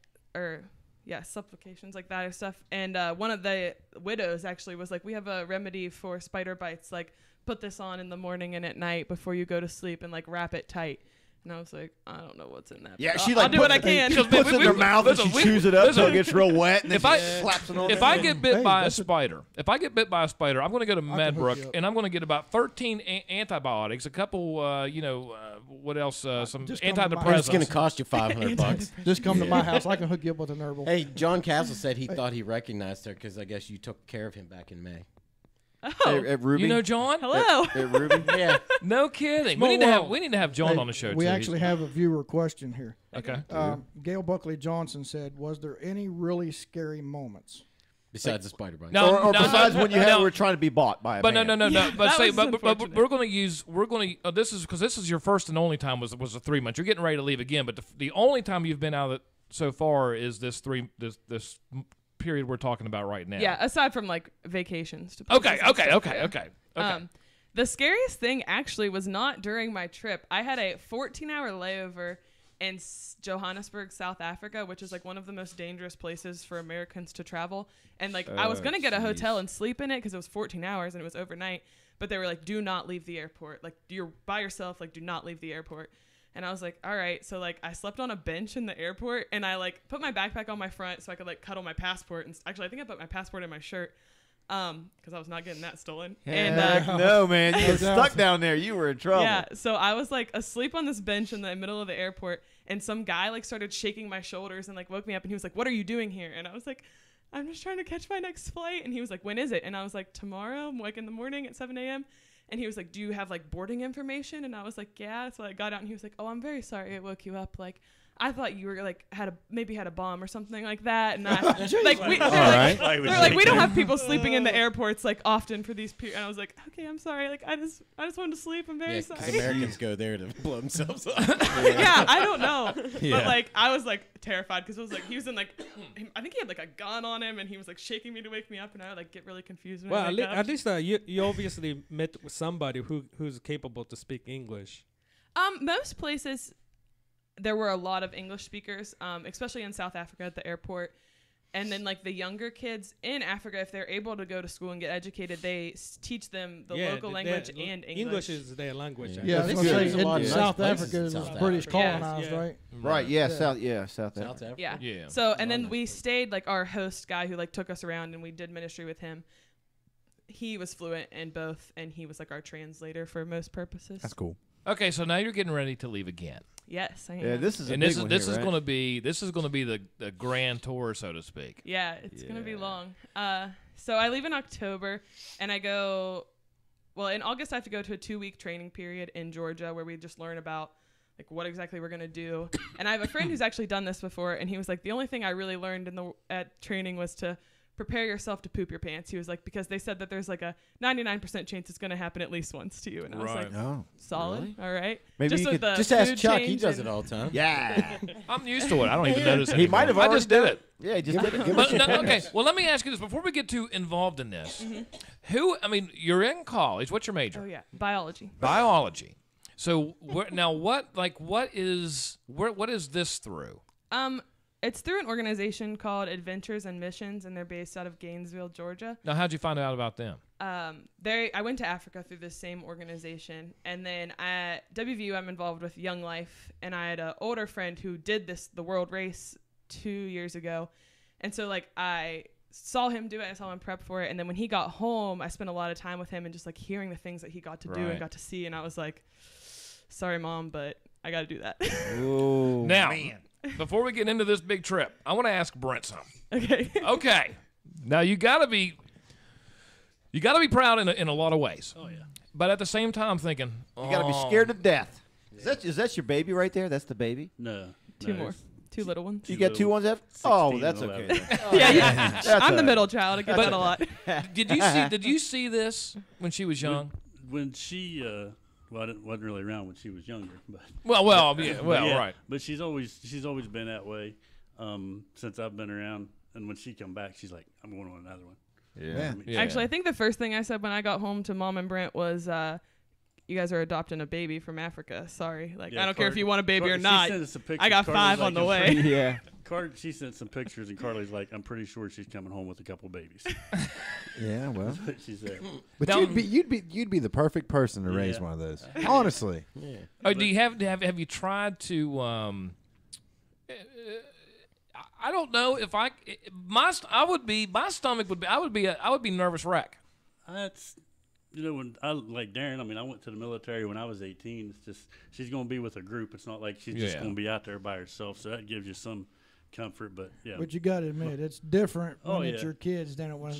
supplications like that and stuff. And one of the widows actually was like, we have a remedy for spider bites, like put this on in the morning and at night before you go to sleep and like wrap it tight. And I was like, I don't know what's in that. Yeah, I'll do what I can. She puts it in her mouth and she chews it up so it gets real wet, and then she slaps it on. If I get bit by a spider, I'm going to go to Medbrook and I'm going to get about 13 antibiotics, a couple, what else? Some antidepressants. It's going to cost you $500. Just come to my house. I can hook you up with an herbal. Hey, John Castle said he thought he recognized her because I guess you took care of him back in May. Oh, at Ruby? You know John? Hello. At Ruby? Yeah. No kidding. Small We need to have John Hey, on the show. We too. actually have a viewer question here. Okay. Gail Buckley Johnson said, "Was there any really scary moments?" Besides the spider bite. No, or besides when you were trying to be bought by a man. No. Yeah, But that was we're going to this is because this is your first and only time was the 3 months. You're getting ready to leave again, but the only time you've been out of it so far is this period we're talking about right now. Yeah, aside from like vacations. Okay. The scariest thing actually was not during my trip. I had a 14-hour layover in Johannesburg, South Africa, which is like one of the most dangerous places for Americans to travel. And like I was gonna get a hotel and sleep in it because it was 14 hours and it was overnight. But they were like, "Do not leave the airport. Like you're by yourself. Like do not leave the airport." And I was like, all right. So like I slept on a bench in the airport and I like put my backpack on my front so I could like cuddle my passport. And actually I think I put my passport in my shirt because I was not getting that stolen. And no, man, you were stuck down there. You were in trouble. yeah. So I was like asleep on this bench in the middle of the airport and some guy like started shaking my shoulders and like woke me up and he was like, "What are you doing here?" And I was like, "I'm just trying to catch my next flight." And he was like, "When is it?" And I was like, "Tomorrow, like in the morning at 7 a.m. And he was like, "Do you have like boarding information?" And I was like, "Yeah." So I got out and he was like, "Oh, I'm very sorry it woke you up. Like, I thought you were like maybe had a bomb or something like that." And I they're like, "We don't have people sleeping in the airports like often for these periods." And I was like, "Okay, I'm sorry. Like I just wanted to sleep. I'm very sorry." Americans go there to blow themselves up. Yeah, I don't know. But like I was like terrified because it was like he was in like I think he had like a gun on him and he was like shaking me to wake me up and I would like get really confused when I wake up. At least you obviously met with somebody who's capable to speak English. Most places there were a lot of English speakers, especially in South Africa at the airport. And then like the younger kids in Africa, if they're able to go to school and get educated, they teach them the local language and English. English is their language. Yeah, I was gonna say, South Africa is British colonized, right? Right. Yeah. South Africa. Yeah. So and then we stayed like our host guy who like took us around and we did ministry with him. He was fluent in both, and he was like our translator for most purposes. That's cool. Okay, so now you're getting ready to leave again. Yes, I am. Yeah, this is and a this big is one this here, is right? going to be the grand tour, so to speak. Yeah, it's gonna be long. So I leave in October, and I go. Well, in August I have to go to a 2-week training period in Georgia where we just learn about like what exactly we're gonna do. And I have a friend who's actually done this before, and he was like, the only thing I really learned at training was to prepare yourself to poop your pants. He was like, because they said that there's like a 99% chance it's going to happen at least once to you. And I was like, solid. All right. Maybe just you with could the Just ask food Chuck. He change does and- it all the time. Yeah. I'm used to it. I don't even notice it. He might have I already just did done it. Yeah, just did it. But, okay, well, let me ask you this. Before we get too involved in this, you're in college. What's your major? Oh, yeah. Biology. Biology. So now what is this through? It's through an organization called Adventures and Missions, and they're based out of Gainesville, Georgia. Now, how'd you find out about them? I went to Africa through this same organization, and then at WVU I'm involved with Young Life, and I had an older friend who did the world race 2 years ago, and so like I saw him do it, I saw him prep for it, and then when he got home, I spent a lot of time with him and just like hearing the things that he got to do and got to see, and I was like, sorry Mom, but I got to do that. Oh, now, before we get into this big trip, I want to ask Brent something. Okay. Okay. Now you gotta be proud in a lot of ways. Oh yeah. But at the same time, thinking You got to be scared to death. Is that your baby right there? That's the baby? No. Two more. Two little ones. You got two ones after? Oh, that's okay. Then. Yeah. That's I'm the middle child. I get that a lot. Did you see this when she was young? When she well, I wasn't really around when she was younger, but right. But she's always been that way since I've been around. And when she come back, she's like, "I'm going on another one." Yeah. Actually, I think the first thing I said when I got home to Mom and Brent was, "You guys are adopting a baby from Africa. Sorry, like I don't care if you want a baby or not. I got 5 on the way." Yeah. She sent some pictures, and Carly's like, "I'm pretty sure she's coming home with a couple babies." Yeah, well, That's what she said. but Now- you'd be the perfect person to raise one of those. Honestly. Yeah. Oh, do you have you tried to? I don't know if I would be nervous wreck. That's when I like Darren. I mean, I went to the military when I was 18. It's just she's going to be with a group. It's not like she's just going to be out there by herself. So that gives you some comfort. But yeah. But you got to admit, it's different when it's yeah. your kids than when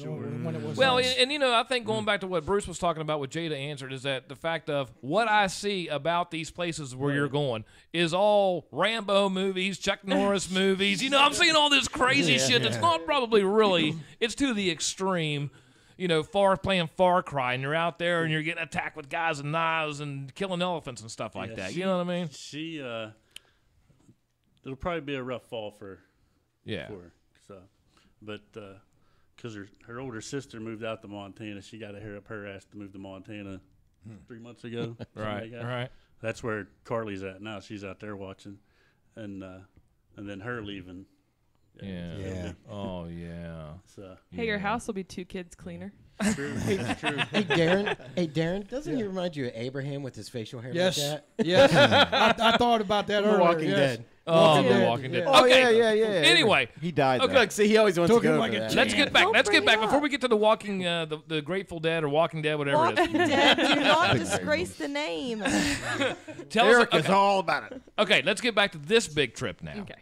it was. Well, us. and I think going back to what Bruce was talking about, what Jada answered, is that the fact of what I see about these places where you're going is all Rambo movies, Chuck Norris movies. I'm seeing all this crazy shit that's not probably really. It's to the extreme. Playing Far Cry, and you're out there and you're getting attacked with guys and knives and killing elephants and stuff like that. You know what I mean? It'll probably be a rough fall for her. Yeah. So, but because her older sister moved out to Montana, she got to hear up her ass to move to Montana 3 months ago. Right. That's where Carly's at now. She's out there watching, and then her leaving. Yeah. Oh yeah. So. Hey, your house will be 2 kids cleaner. True. It's true. Hey, Darren, doesn't he remind you of Abraham with his facial hair yes, like that? yes. I thought about that earlier. Walking yes. Dead. Oh, Walking The Dead, Walking Dead. yeah. Oh, Okay. yeah. Anyway, he died. Okay. though. See, he always wants Took to him go like over a that. let's get back. Don't Let's get bring back it before up. we get to the Walking, the Grateful Dead or Walking Dead, whatever it Walking is. Dead. Do not disgrace the name. Tell Eric us. is all about it. Okay, let's get back to this big trip now. Okay.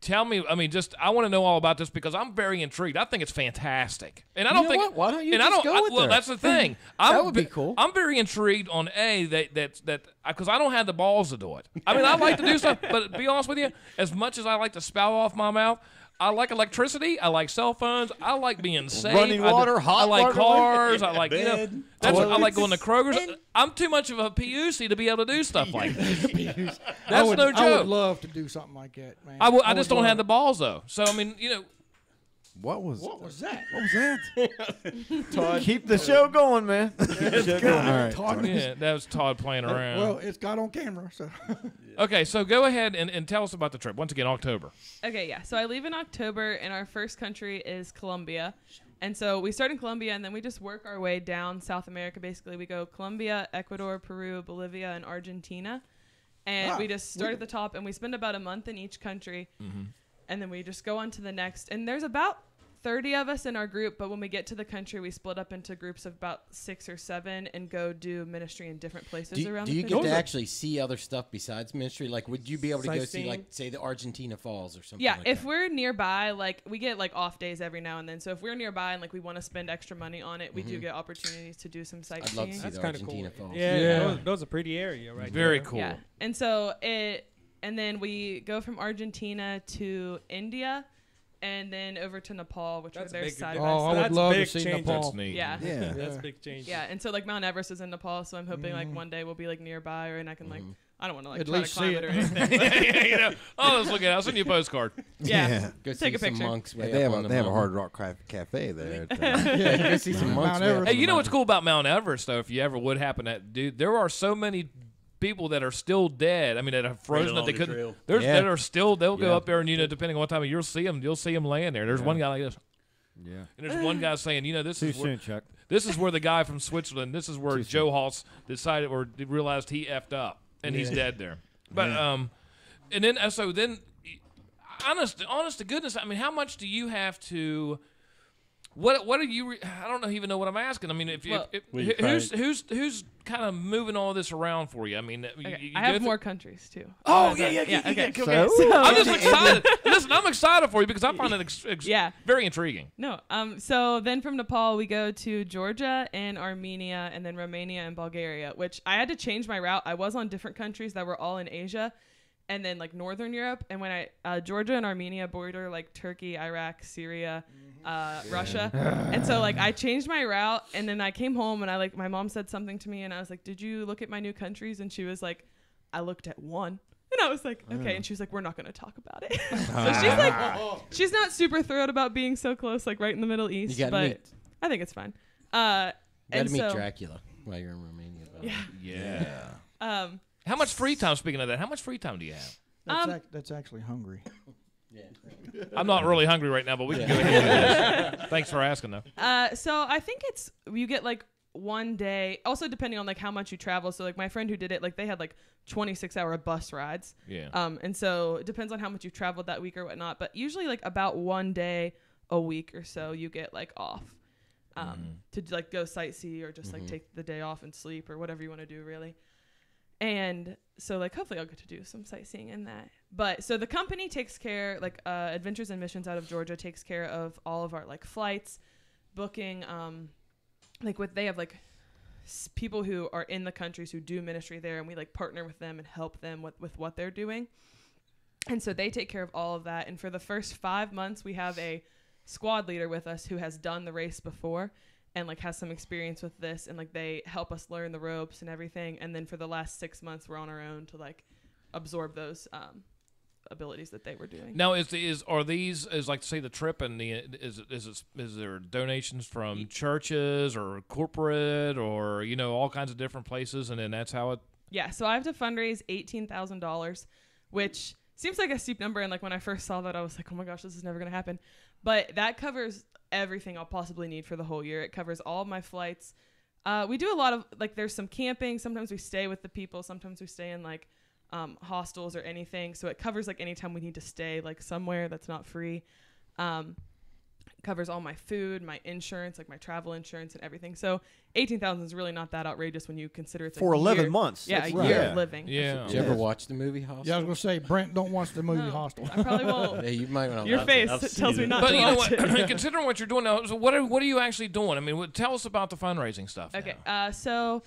Tell me, I want to know all about this because I'm very intrigued. I think it's fantastic, and I don't know think. what? Why don't you and just I don't. go with well, her? that's the thing. That would be cool. I'm very intrigued on that because I don't have the balls to do it. I mean, I like to do stuff, but to be honest with you, as much as I like to spout off my mouth, I like electricity. I like cell phones. I like being safe. Running water, hot I like water, cars. I like That's what I like going to Kroger's. And- I'm too much of a PUC to be able to do stuff like that. I That's would, no I joke. would love to do something like that, man. I just don't have the balls though. So I mean, What was that? What was that? Todd, keep the show going, man. Keep the show going. All right. Todd, yeah, that was Todd playing around. well, it's got on camera, so. Okay, so go ahead and tell us about the trip. Once again, October. Okay, yeah. So I leave in October, and our first country is Colombia. And so we start in Colombia, and then we just work our way down South America. Basically, we go Colombia, Ecuador, Peru, Bolivia, and Argentina. And we just start at the top, and we spend about a month in each country. And then we just go on to the next. And there's about 30 of us in our group, but when we get to the country, we split up into groups of about 6 or 7 and go do ministry in different places around the country. Do you get to actually see other stuff besides ministry? Like, would you be able to go see, like, say, the Argentina Falls or something? Yeah, like if that? we're nearby, like, we get like off days every now and then. So if we're nearby and like we want to spend extra money on it, we do get opportunities to do some sightseeing. I'd love to see That's the kind of Argentina cool. Falls. Yeah. Those are pretty area right Very there. cool. Yeah, and so and then we go from Argentina to India. And then over to Nepal, which That's are there big. side Oh, by I side. would That's love to big see change. Nepal. That's neat. Yeah. Yeah. That's a big change. Yeah, and so like Mount Everest is in Nepal, so I'm hoping like one day we'll be like nearby, and I can like I don't want to like At try to least climb see it or it. anything. You know, oh, let's look at it. I'll send you a postcard. Yeah, Go take see a picture. some monks. Way They up have on a the mountain. Hard Rock Cafe there. Go see some monks. Mount way up Everest. Hey, on you the know what's mountain. cool about Mount Everest, though? If you ever would happen to, dude, there are so many people that are still dead. I mean, that have frozen that along they the couldn't. trail. There's Yeah. that are still. They'll go Yeah. up there, and depending on what time of year you'll see them laying there. There's one guy like this, Yeah. and there's one guy saying, this Too is where, soon, Chuck. this is where the guy from Switzerland. This is where Too Joe Hoss decided or realized he effed up, and he's dead there. But and then honest to goodness, I mean, how much do you have to? What are you? I don't even know what I'm asking. I mean, who's kind of moving all this around for you? I mean, you I have more countries too. Oh yeah. Okay. So? I'm just excited. Listen, I'm excited for you because I find it very intriguing. No. So then from Nepal we go to Georgia and Armenia and then Romania and Bulgaria, which I had to change my route. I was on different countries that were all in Asia. And then like Northern Europe, and when Georgia and Armenia border like Turkey, Iraq, Syria, Russia, and so like I changed my route, and then I came home and my mom said something to me, and I was like, "Did you look at my new countries?" And she was like, "I looked at one," and I was like, "Okay," and she was like, "We're not going to talk about it." So she's like, she's not super thrilled about being so close, like right in the Middle East, You gotta but meet. I think it's fine. You got and to meet so, Dracula while you're in Romania. Yeah. How much free time? Speaking of that, how much free time do you have? That's actually hungry. I'm not really hungry right now, but we can go ahead. With this. Thanks for asking, though. So I think you get like one day, also depending on like how much you travel. So like my friend who did it, like they had like 26-hour bus rides. Yeah. And so it depends on how much you traveled that week or whatnot. But usually like about one day a week or so you get like off to like go sightsee or just like take the day off and sleep or whatever you want to do really. And so like hopefully I'll get to do some sightseeing in that. But so the company takes care, like Adventures and Missions out of Georgia takes care of all of our like flights, booking, like they have like people who are in the countries who do ministry there, and we like partner with them and help them with what they're doing. And so they take care of all of that. And for the first 5 months we have a squad leader with us who has done the race before and like has some experience with this, and like they help us learn the ropes and everything. And then for the last 6 months we're on our own to like absorb those abilities that they were doing. Now, is like say the trip and is there donations from churches or corporate or all kinds of different places, and then that's how it? Yeah, so I have to fundraise $18,000, which seems like a steep number. And like when I first saw that, I was like, oh my gosh, this is never gonna happen. But that covers everything I'll possibly need for the whole year. It covers all of my flights. We do a lot of like there's some camping. Sometimes we stay with the people. Sometimes we stay in like hostels or anything. So it covers like anytime we need to stay like somewhere that's not free. Covers all my food, my insurance, like my travel insurance and everything. So $18,000 is really not that outrageous when you consider it's for a 11 year. months. Yeah, That's a right. year of living. Yeah. Did you ever watch the movie Hostel? Yeah, I was gonna say Brent don't watch the movie No, Hostel. I probably won't. Yeah, you might want to. Your face tells me not But to you know watch what? it. Considering what you're doing now, so what are you actually doing? I mean, tell us about the fundraising stuff. Okay, now. so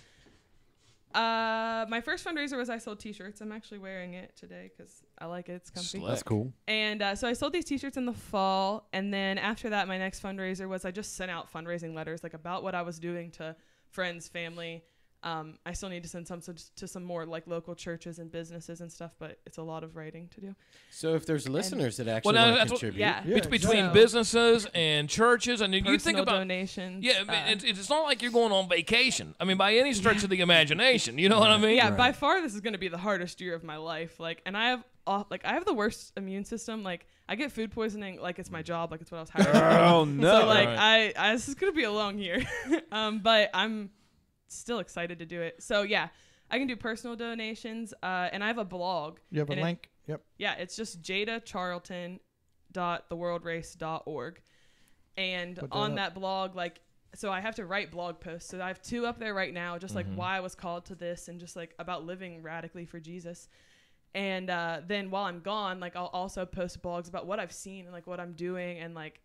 my first fundraiser was I sold T-shirts. I'm actually wearing it today because I like it. It's comfy. That's cool. And so I sold these T-shirts in the fall, and then after that, my next fundraiser was I just sent out fundraising letters like about what I was doing to friends, family. I still need to send some to some more like local churches and businesses and stuff, but it's a lot of writing to do. So if there's listeners that actually now want to that's contribute, Yeah. Between So- businesses and churches, and you think Personal about donations. Yeah, it's not like you're going on vacation. I mean, by any stretch of the imagination, you know what I mean? Yeah, by far this is going to be the hardest year of my life. Like, and I have the worst immune system. Like, I get food poisoning like it's my job, like it's what I was hired for. Oh no! So like, I this is going to be a long year, but I'm still excited to do it. So yeah, I can do personal donations, and I have a blog. You have a and link? Yep. Yeah, it's just jadacharlton.theworldrace.org. And on that blog, like, so I have to write blog posts. So I have 2 up there right now, just like why I was called to this and just like about living radically for Jesus. And then while I'm gone, like I'll also post blogs about what I've seen and like what I'm doing and like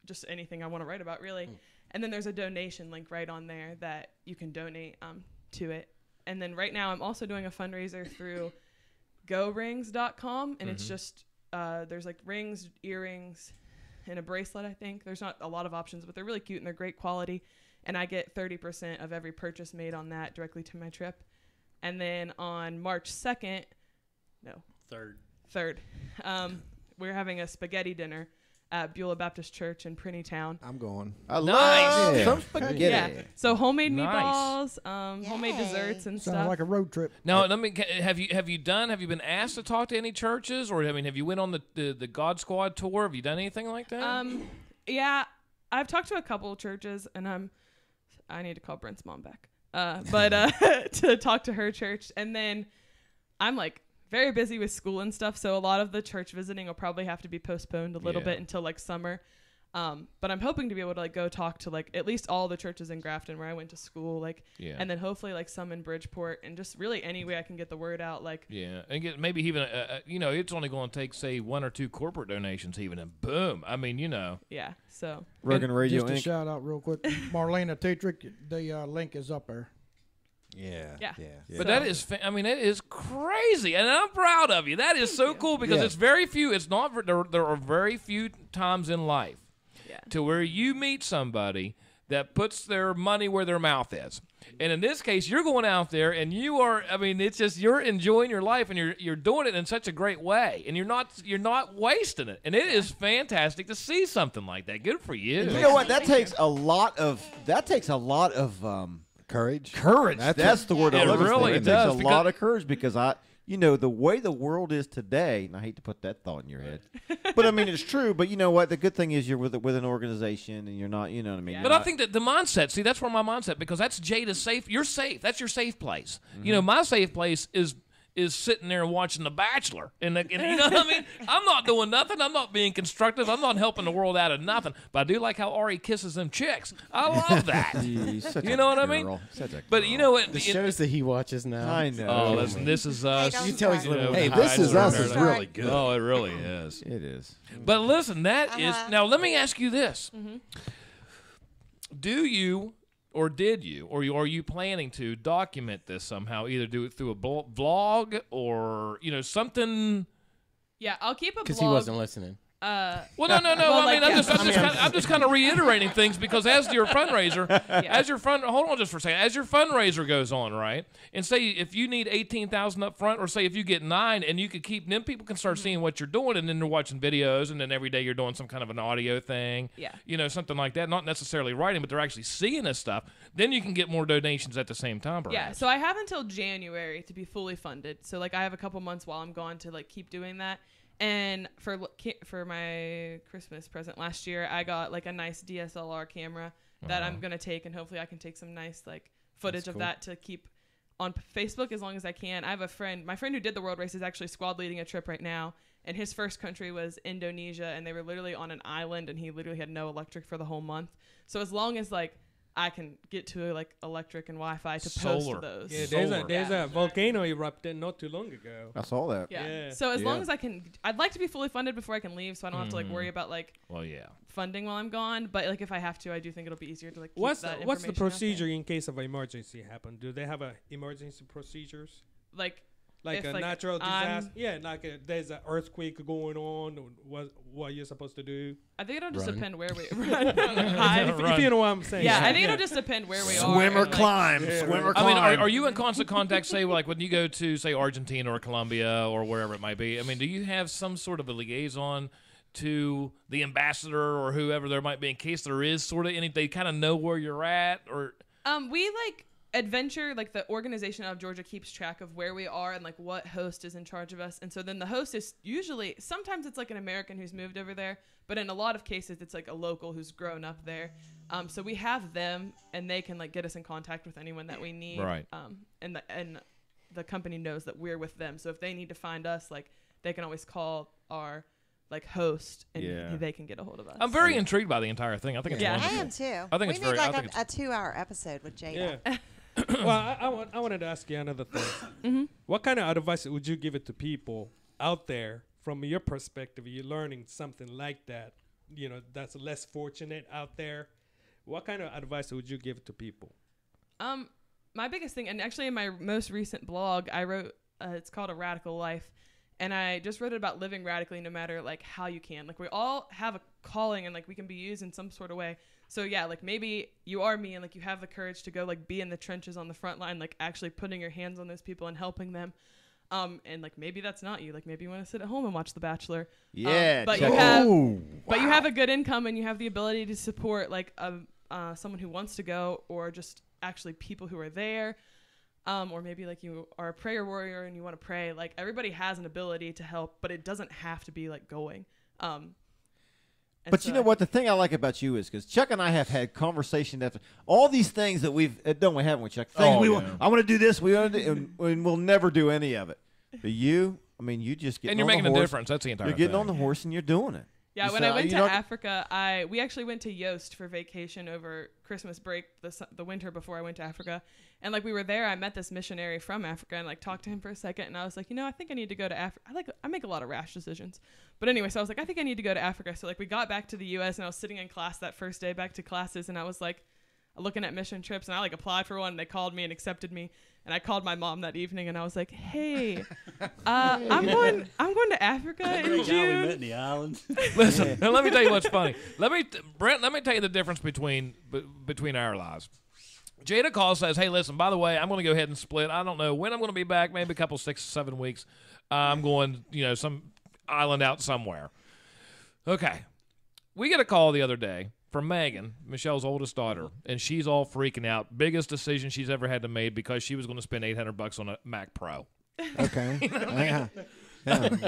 just anything I want to write about, really. And then there's a donation link right on there that you can donate to it. And then right now I'm also doing a fundraiser through gorings.com, and it's just there's like rings, earrings, and a bracelet, I think. There's not a lot of options, but they're really cute and they're great quality. And I get 30% of every purchase made on that directly to my trip. And then on March 2nd, no. 3rd, we're having a spaghetti dinner at Beulah Baptist Church in Prinny Town. I'm going. I love some spaghetti. Yeah. So homemade Nice. meatballs, homemade desserts and Sounds stuff. like a road trip. Now, let me. Have you been asked to talk to any churches, or I mean, have you went on the God Squad tour? Have you done anything like that? Yeah, I've talked to a couple of churches, and I need to call Brent's mom back. But to talk to her church, and then I'm like very busy with school and stuff, so a lot of the church visiting will probably have to be postponed a little bit until like summer. But I'm hoping to be able to like go talk to like at least all the churches in Grafton where I went to school, like, and then hopefully like some in Bridgeport, and just really any way I can get the word out, like. Yeah, and get maybe even it's only going to take say 1 or 2 corporate donations even, and boom. I mean, Yeah. So. Rogan Radio. Just a shout out real quick, Marlena Tetrick. The link is up there. Yeah. But that is, I mean, it is crazy, and I'm proud of you. That is so cool because it's very few. It's not. There are very few times in life to where you meet somebody that puts their money where their mouth is. And in this case, you're going out there and you are. I mean, it's just you're enjoying your life and you're doing it in such a great way, and you're not wasting it. And it is fantastic to see something like that. Good for you. And you know what? That takes a lot of courage. That's the word It I'm looking really for. It does, takes a lot of courage because the way the world is today, and I hate to put that thought in your head, but I mean, it's true. But you know what? The good thing is you're with an organization and you're not, you know what I mean? But I think that the mindset, see, that's where my mindset, because that's Jada's safe. You're safe. That's your safe place. You know, my safe place is sitting there and watching The Bachelor. And you know what I mean? I'm not doing nothing. I'm not being constructive. I'm not helping the world out of nothing. But I do like how Ari kisses them chicks. I love that. You know what I mean? But you know what? The shows that he watches now. I know. Oh, listen, This Is Us. You tell he's living with This Is Us is really good. Oh, it really is. It is. But listen, that is now. Let me ask you this: do you, or did you, or are you planning to document this somehow? Either do it through a vlog or something. Yeah, I'll keep a blog. Because he wasn't listening. Well, no. I'm just kind of reiterating things because as your fundraiser, hold on just for a second. As your fundraiser goes on, right? And say if you need 18,000 up front, or say if you get 9, and you could keep, then people can start seeing what you're doing, and then they're watching videos, and then every day you're doing some kind of an audio thing, something like that. Not necessarily writing, but they're actually seeing this stuff. Then you can get more donations at the same time. Perhaps. Yeah. So I have until January to be fully funded. So like I have a couple months while I'm gone to like keep doing that. And for my Christmas present last year, I got like a nice DSLR camera that I'm gonna take, and hopefully I can take some nice like footage of that to keep on Facebook as long as I can. I have a friend, my friend who did the world race is actually squad leading a trip right now, and his first country was Indonesia, and they were literally on an island, and he literally had no electric for the whole month. So as long as like I can get to like electric and Wi-Fi to post to those. Yeah, there's a volcano erupted not too long ago. I saw that. Yeah. So as long as I can, I'd like to be fully funded before I can leave, so I don't have to like worry about like funding while I'm gone. But like if I have to, I do think it'll be easier to like keep what's that the information procedure in case of emergency happen? Do they have emergency procedures? Like a natural disaster? Yeah, there's an earthquake going on. What you're supposed to do? I think it'll just depend where we if you know what I'm saying. Yeah, I think it'll just depend where we are. Swim or climb. I mean, are you in constant contact, say, like when you go to, say, Argentina or Colombia or wherever it might be? I mean, do you have some sort of a liaison to the ambassador or whoever there might be in case there is sort of any, they kind of know where you're at? Or we like Adventure, like the organization out of Georgia, keeps track of where we are and like what host is in charge of us. And so then the host is usually, sometimes it's like an American who's moved over there, but in a lot of cases it's like a local who's grown up there. So we have them, and they can like get us in contact with anyone that we need. Right. And the company knows that we're with them. So if they need to find us, like they can always call our like host, and they can get a hold of us. I'm very intrigued by the entire thing. I think it's wonderful. I am too. I think we it's need very. like I think a 2-hour episode with Jada. Yeah. Well, I wanted to ask you another thing. What kind of advice would you give it to people out there from your perspective? You're learning something like that, that's less fortunate out there. What kind of advice would you give to people? My biggest thing, and actually in my most recent blog, I wrote, it's called A Radical Life. And I just wrote it about living radically no matter like how you can. Like we all have a calling and like we can be used in some sort of way. So yeah, like maybe you are me and like you have the courage to go like be in the trenches on the front line, like actually putting your hands on those people and helping them. And like maybe that's not you. Like maybe you want to sit at home and watch The Bachelor. Yeah, but you have a good income and you have the ability to support like someone who wants to go, or just actually people who are there. Or maybe like you are a prayer warrior and you want to pray. Like everybody has an ability to help, but it doesn't have to be like going. But so you know what? The thing I like about you is because Chuck and I have had conversation after all these things that we haven't we, Chuck? I want to do this. We want to do, and we'll never do any of it. But you, I mean, you just get. And you're making a difference. That's the entire. You're getting thing. on the horse and you're doing it. Yeah, when I went to Africa, we actually went to Yost for vacation over Christmas break, the winter before I went to Africa. And like we were there, I met this missionary from Africa and like talked to him for a second. And I was like, I think I need to go to Africa. I make a lot of rash decisions. But anyway, so I was like, I think I need to go to Africa. So like we got back to the U.S. and I was sitting in class that first day back to classes. And I was like looking at mission trips and I like applied for one. And they called me and accepted me. And I called my mom that evening and I was like, hey, I'm going to Africa in June. We met in the islands. Listen, now let me tell you what's funny. Brent, let me tell you the difference between our lives. Jada calls, says, hey, listen, by the way, I'm going to go ahead and split. I don't know when I'm going to be back, maybe a couple 6 or 7 weeks. I'm going, some island out somewhere. Okay. We get a call the other day from Megan, Michelle's oldest daughter, and she's all freaking out. Biggest decision she's ever had to make because she was going to spend $800 on a Mac Pro. Okay. Yeah.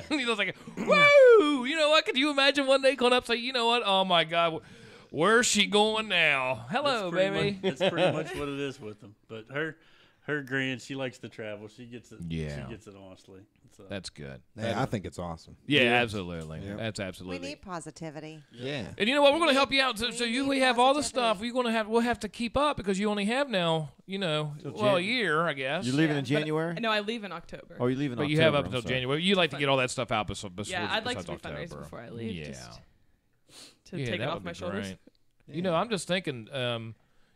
He was like, woo! You know what? Could you imagine one day going up and say, you know what? Oh, my God. Where's she going now? Hello, baby. That's pretty much what it is with them. But her grand, she likes to travel. She gets it. Yeah. She gets it honestly. That's good. Yeah, I think it's awesome. Yeah, absolutely. Yeah. That's absolutely. We need positivity. Yeah. And you know what? We're going to help you out. So we have all the stuff. We'll have to keep up because you only have now, a year, I guess. You're leaving in January? No, I leave in October. Oh, you're leaving in October. But you have up until January. You like to get all that stuff out before I'd like to do October. fundraisers before I leave. Yeah. Just to take it off my shoulders. Yeah. I'm just thinking,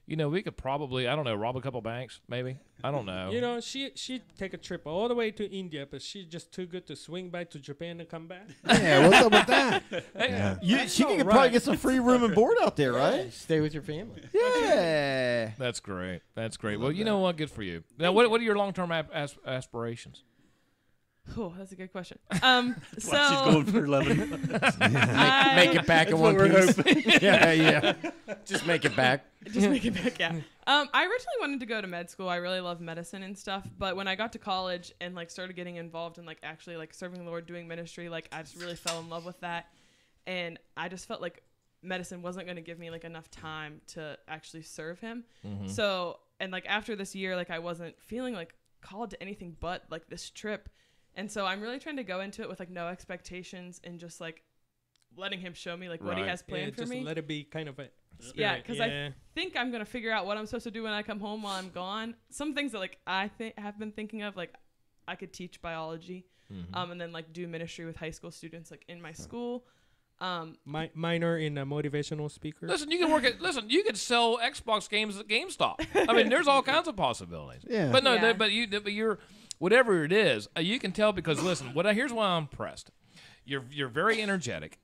we could probably, I don't know, rob a couple banks, maybe. I don't know. She take a trip all the way to India, but she's just too good to swing back to Japan and come back. Yeah, what's up with that? She can probably get some free room and board out there, right? Stay with your family. Yeah. That's great. Well, you know what? Good for you. Now, what are your long-term aspirations? Oh, that's a good question. Why she's going for 11 months. Make it back in one piece. Yeah. Just make it back. Yeah. I originally wanted to go to med school. I really love medicine and stuff. But when I got to college and started getting involved in actually serving the Lord, doing ministry, I just really fell in love with that. And I just felt like medicine wasn't going to give me enough time to actually serve Him. Mm-hmm. So, and after this year, I wasn't feeling called to anything but this trip. And so I'm really trying to go into it with no expectations and just letting Him show me what He has planned for me. Just let it be kind of a spirit. Yeah, because I think I'm gonna figure out what I'm supposed to do when I come home while I'm gone. Some things that I have been thinking of, I could teach biology, and then do ministry with high school students in my school. Minor in motivational speaker. Listen, you can work at. Listen, you could sell Xbox games at GameStop. I mean, there's all kinds of possibilities. Yeah. But no, but you're whatever it is. You can tell because listen. Here's why I'm impressed. You're very energetic.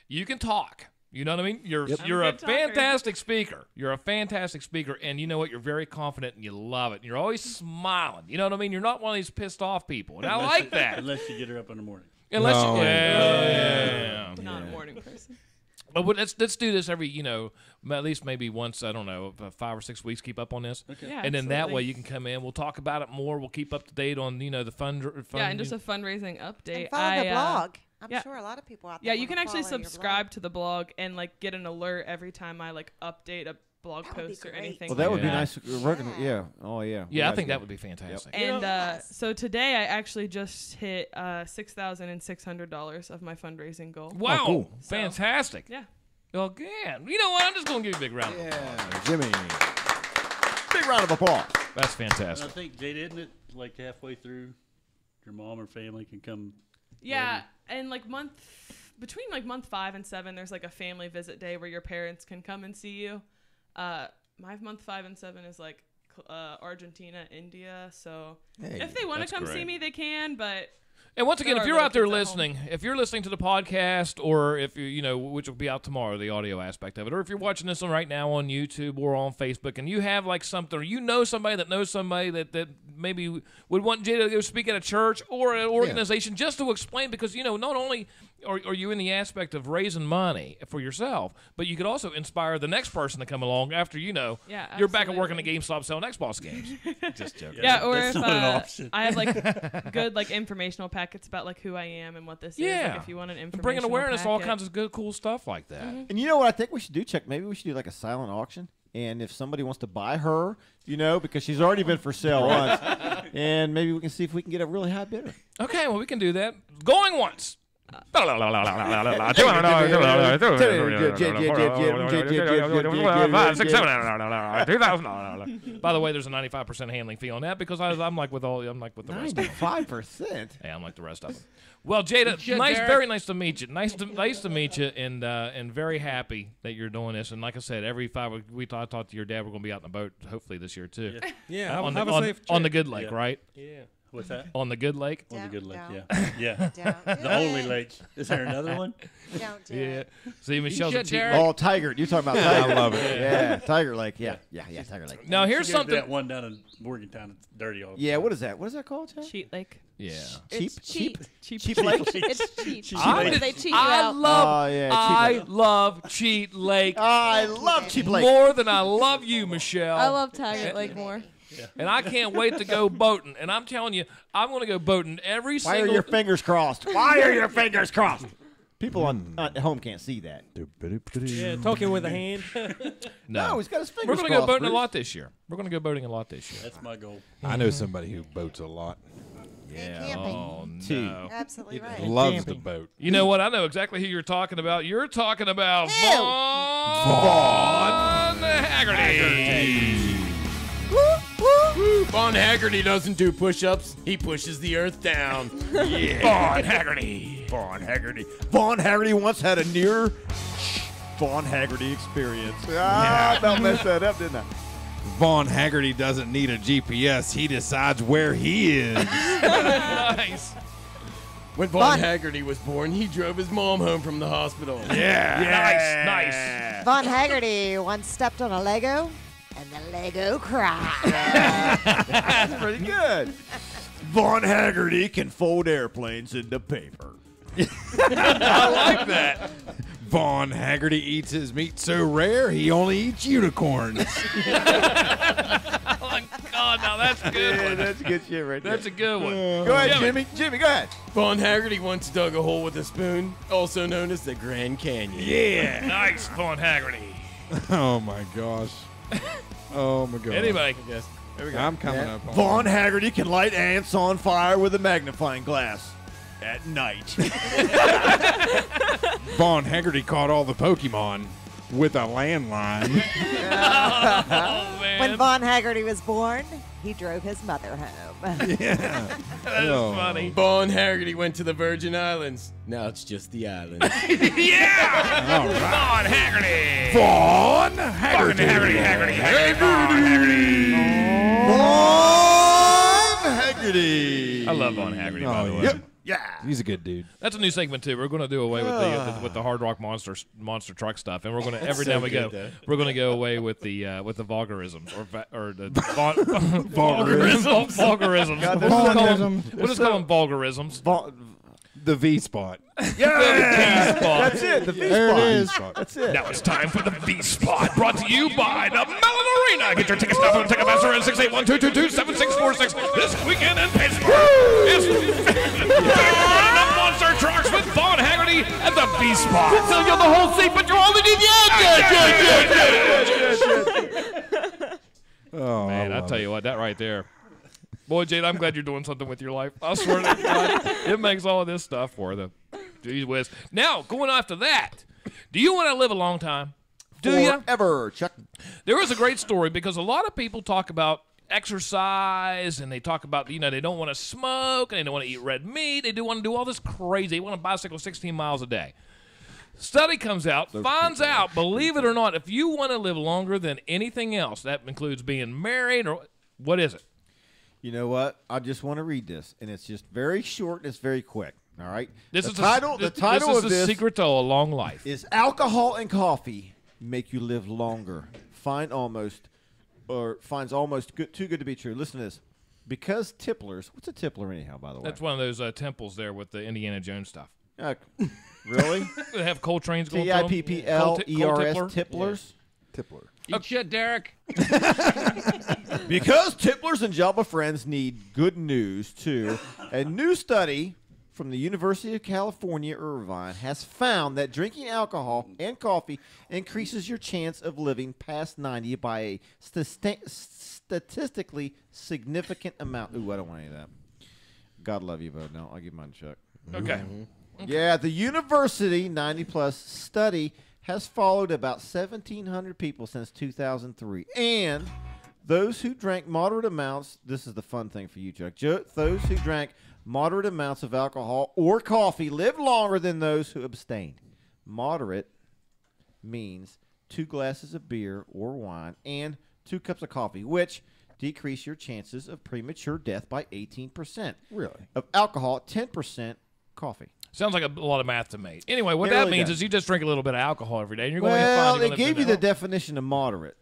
You can talk. You know what I mean? You're a fantastic speaker. You're a fantastic speaker, and you know what? You're very confident, and you love it. And you're always smiling. You know what I mean? You're not one of these pissed off people, and I like that. Unless you get her up in the morning. Unless not a morning person. But let's do this every, at least maybe once, I don't know, 5 or 6 weeks, keep up on this. Okay. Yeah, and then that way you can come in. We'll talk about it more. We'll keep up to date on, the fund. Yeah, and just a fundraising update. And follow the blog. I'm sure a lot of people out there. Yeah, you can wanna actually follow your subscribe to the blog and like get an alert every time I like update a blog That would be post or great. anything. Well, that would be like nice. Yeah. Oh, yeah. Yeah, I That's think that good. would be fantastic. And Yes. so today I actually just hit $6,600 of my fundraising goal. Wow, Oh, cool. fantastic. Yeah. Well, again, you know what? I'm just going to give you a big round of applause. Yeah, Jimmy. Big round of applause. That's And I fantastic. think, Jade, isn't it like halfway through, your mom or family can come? Yeah, and like between like month 5 and 7, there's like a family visit day where your parents can come and see you. My month 5 and 7 is like Argentina, India. So if they want to come see me, they can. But And once again, There if are you're little out there kids at listening, if you're listening to the podcast, or if you know, which will be out tomorrow, the audio aspect of it, or if you're watching this one right now on YouTube or on Facebook, and you have like something, or you know somebody that knows somebody that maybe would want Jay to go speak at a church or an organization, just to explain, because you know, not only are you in the aspect of raising money for yourself, but you could also inspire the next person to come along after you're back at work in the GameStop selling Xbox games. Just joking. Yeah, or That's if not an option. I have like good like informational packets about like who I am and what this is. Yeah. Like if you want an information, Bringing awareness to all kinds of good, cool stuff like that. And you know what I think we should do, Chuck? Maybe we should do like a silent auction. And if somebody wants to buy her, because she's already been for sale once, and maybe we can see if we can get a really high bidder. Okay, well, we can do that. Going once. By the way, there's a 95% handling fee on that, because I'm like with the rest. 95%. Yeah, I'm like the rest of them. Well, Jada, very nice to meet you. Nice to meet you, and very happy that you're doing this. And like I said, every 5 weeks I talked to your dad. We're going to be out in the boat, hopefully this year too. Yeah, on have a safe trip. on the Good Lake, right? Yeah. What's that? On the Good Lake. On the Good Lake, Don't. yeah. Don't do The only it. lake. Is there another one? Don't do Yeah. it. See, Michelle's a cheat. Oh, Tiger. You're talking about Tiger. I love it. Yeah, Tiger Lake. Yeah, Tiger Lake. Now here's She gave something. That one down in Morgantown, it's dirty all the Yeah, time. what is that? What is that called, Chad? Cheat Lake. Yeah. It's cheap. Cheap Lake? It's cheap. They cheat you I out. love Cheat Lake. I love Cheap Lake. More than I love you, Michelle. I love Tiger Lake more. And I can't wait to go boating. And I'm telling you, I'm going to go boating every Why single. are your fingers crossed? Why are your fingers crossed? People at home can't see that. Yeah, talking with a hand. No, he's got his fingers We're going to go crossed, boating Bruce. a lot this year. We're going to go boating a lot this year. That's my goal. I know somebody who boats a lot. And camping. Oh, T. no. Absolutely right. Loves the boat. You know what? I know exactly who you're talking about. You're talking about Ew. Vaughn Haggerty. Vaughn Haggerty doesn't do push-ups. He pushes the earth down. Vaughn Haggerty. Vaughn Haggerty. Vaughn Haggerty once had a near Vaughn Haggerty experience. I about messed that up, didn't I? Vaughn Haggerty doesn't need a GPS. He decides where he is. Nice. When Vaughn Haggerty was born, he drove his mom home from the hospital. Nice. Vaughn Haggerty once stepped on a Lego, and the Lego cried. That's pretty good. Vaughn Haggerty can fold airplanes into paper. I like that. Vaughn Haggerty eats his meat so rare, he only eats unicorns. Oh, God, now that's a good one. That's good shit right there. That's a good one. Go ahead, Jimmy. Jimmy, go ahead. Vaughn Haggerty once dug a hole with a spoon, also known as the Grand Canyon. Yeah. Nice, Vaughn Haggerty. Oh, my gosh. Oh, my God. Anyway. I'm coming up on Vaughn Haggerty can light ants on fire with a magnifying glass at night. Vaughn Haggerty caught all the Pokemon with a landline. Oh, man. When Vaughn Haggerty was born, he drove his mother home. Yeah. That is funny. Vaughn Haggerty went to the Virgin Islands. Now it's just the islands. Yeah! All right. Vaughn Haggerty! Vaughn Haggerty. Vaughn Haggerty. I love Vaughn Haggerty, by the way. Yep. Yeah. He's a good dude. That's a new segment too. We're going to do away with the hard rock monster truck stuff, and we're going to every time we go, we're going to go away with the vulgarisms or the vulgarisms. God, We'll just call them vulgarisms. The V spot. Yeah. That's it. The V There spot. it is. That's it. Now it's time for the V Spot, brought to you by the Mellon Arena. Get your tickets now from Ticketmaster at 681-222-7646 this weekend in Pittsburgh. It's the Monster Trucks with Vaughn That's a B spot. So you're the whole seat, but you're only the end. Oh, Man, I'll tell you what, that right there. Boy, Jade, I'm glad you're doing something with your life. I swear to God, it makes all of this stuff for the Gee whiz. Now, going after that, do you want to live a long time? Do you? Forever, Chuck. There was a great story because a lot of people talk about exercise and they talk about, they don't want to smoke and they don't want to eat red meat. They do want to do all this crazy. They want to bicycle 16 miles a day. Study comes out, finds out, believe it or not, if you want to live longer than anything else, that includes being married or what is it? You know what? I just want to read this, and it's just very short and it's very quick. All right. This the is title. this of the this secret to a long life. Is alcohol and coffee make you live longer? Finds almost too good to be true. Listen to this. Because tipplers. What's a tippler anyhow? By the way, That's one of those temples there with the Indiana Jones stuff. Really? They have coal trains going through them. TIPPLERS tipplers. Tippler. Eat shit, Derek. Because tipplers and Java friends need good news, too. A new study from the University of California, Irvine, has found that drinking alcohol and coffee increases your chance of living past 90 by a statistically significant amount. Ooh, I don't want any of that. God love you, bud. No, I'll give mine to Chuck. Okay. Yeah, the university 90-plus study has followed about 1,700 people since 2003. And those who drank moderate amounts, this is the fun thing for you, Chuck. Those who drank moderate amounts of alcohol or coffee lived longer than those who abstained. Moderate means 2 glasses of beer or wine and 2 cups of coffee, which decrease your chances of premature death by 18%. Really? Of alcohol, 10% coffee. Sounds like a lot of math to me. Anyway, what that means is you just drink a little bit of alcohol every day, and you're going to be fine. Well, they gave you the definition of moderate.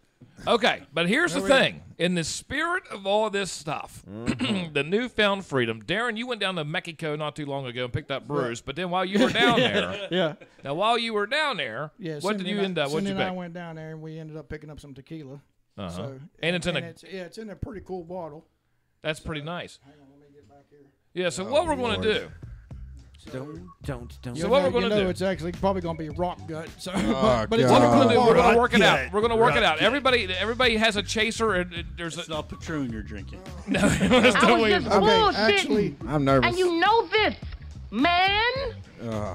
Okay, but here's the thing. In the spirit of all of this stuff, the newfound freedom, Darren, you went down to Mexico not too long ago and picked up Bruce, but then while you were down there, Now, while you were down there, what did you end up? What did you pick? I went down there and we ended up picking up some tequila. So, and it's it's in a pretty cool bottle. That's pretty nice. Hang on, let me get back here. Yeah. So what we're going to do? Don't. So what we're going to do? It's actually probably going to be rock gut. So, but it's what we're going to do? We're going to rock work it gut. out. We're going to work it out. Everybody has a chaser. And there's It's not Patron you're drinking. No, I was just bullshitting. Actually, I'm nervous. And you know this, man.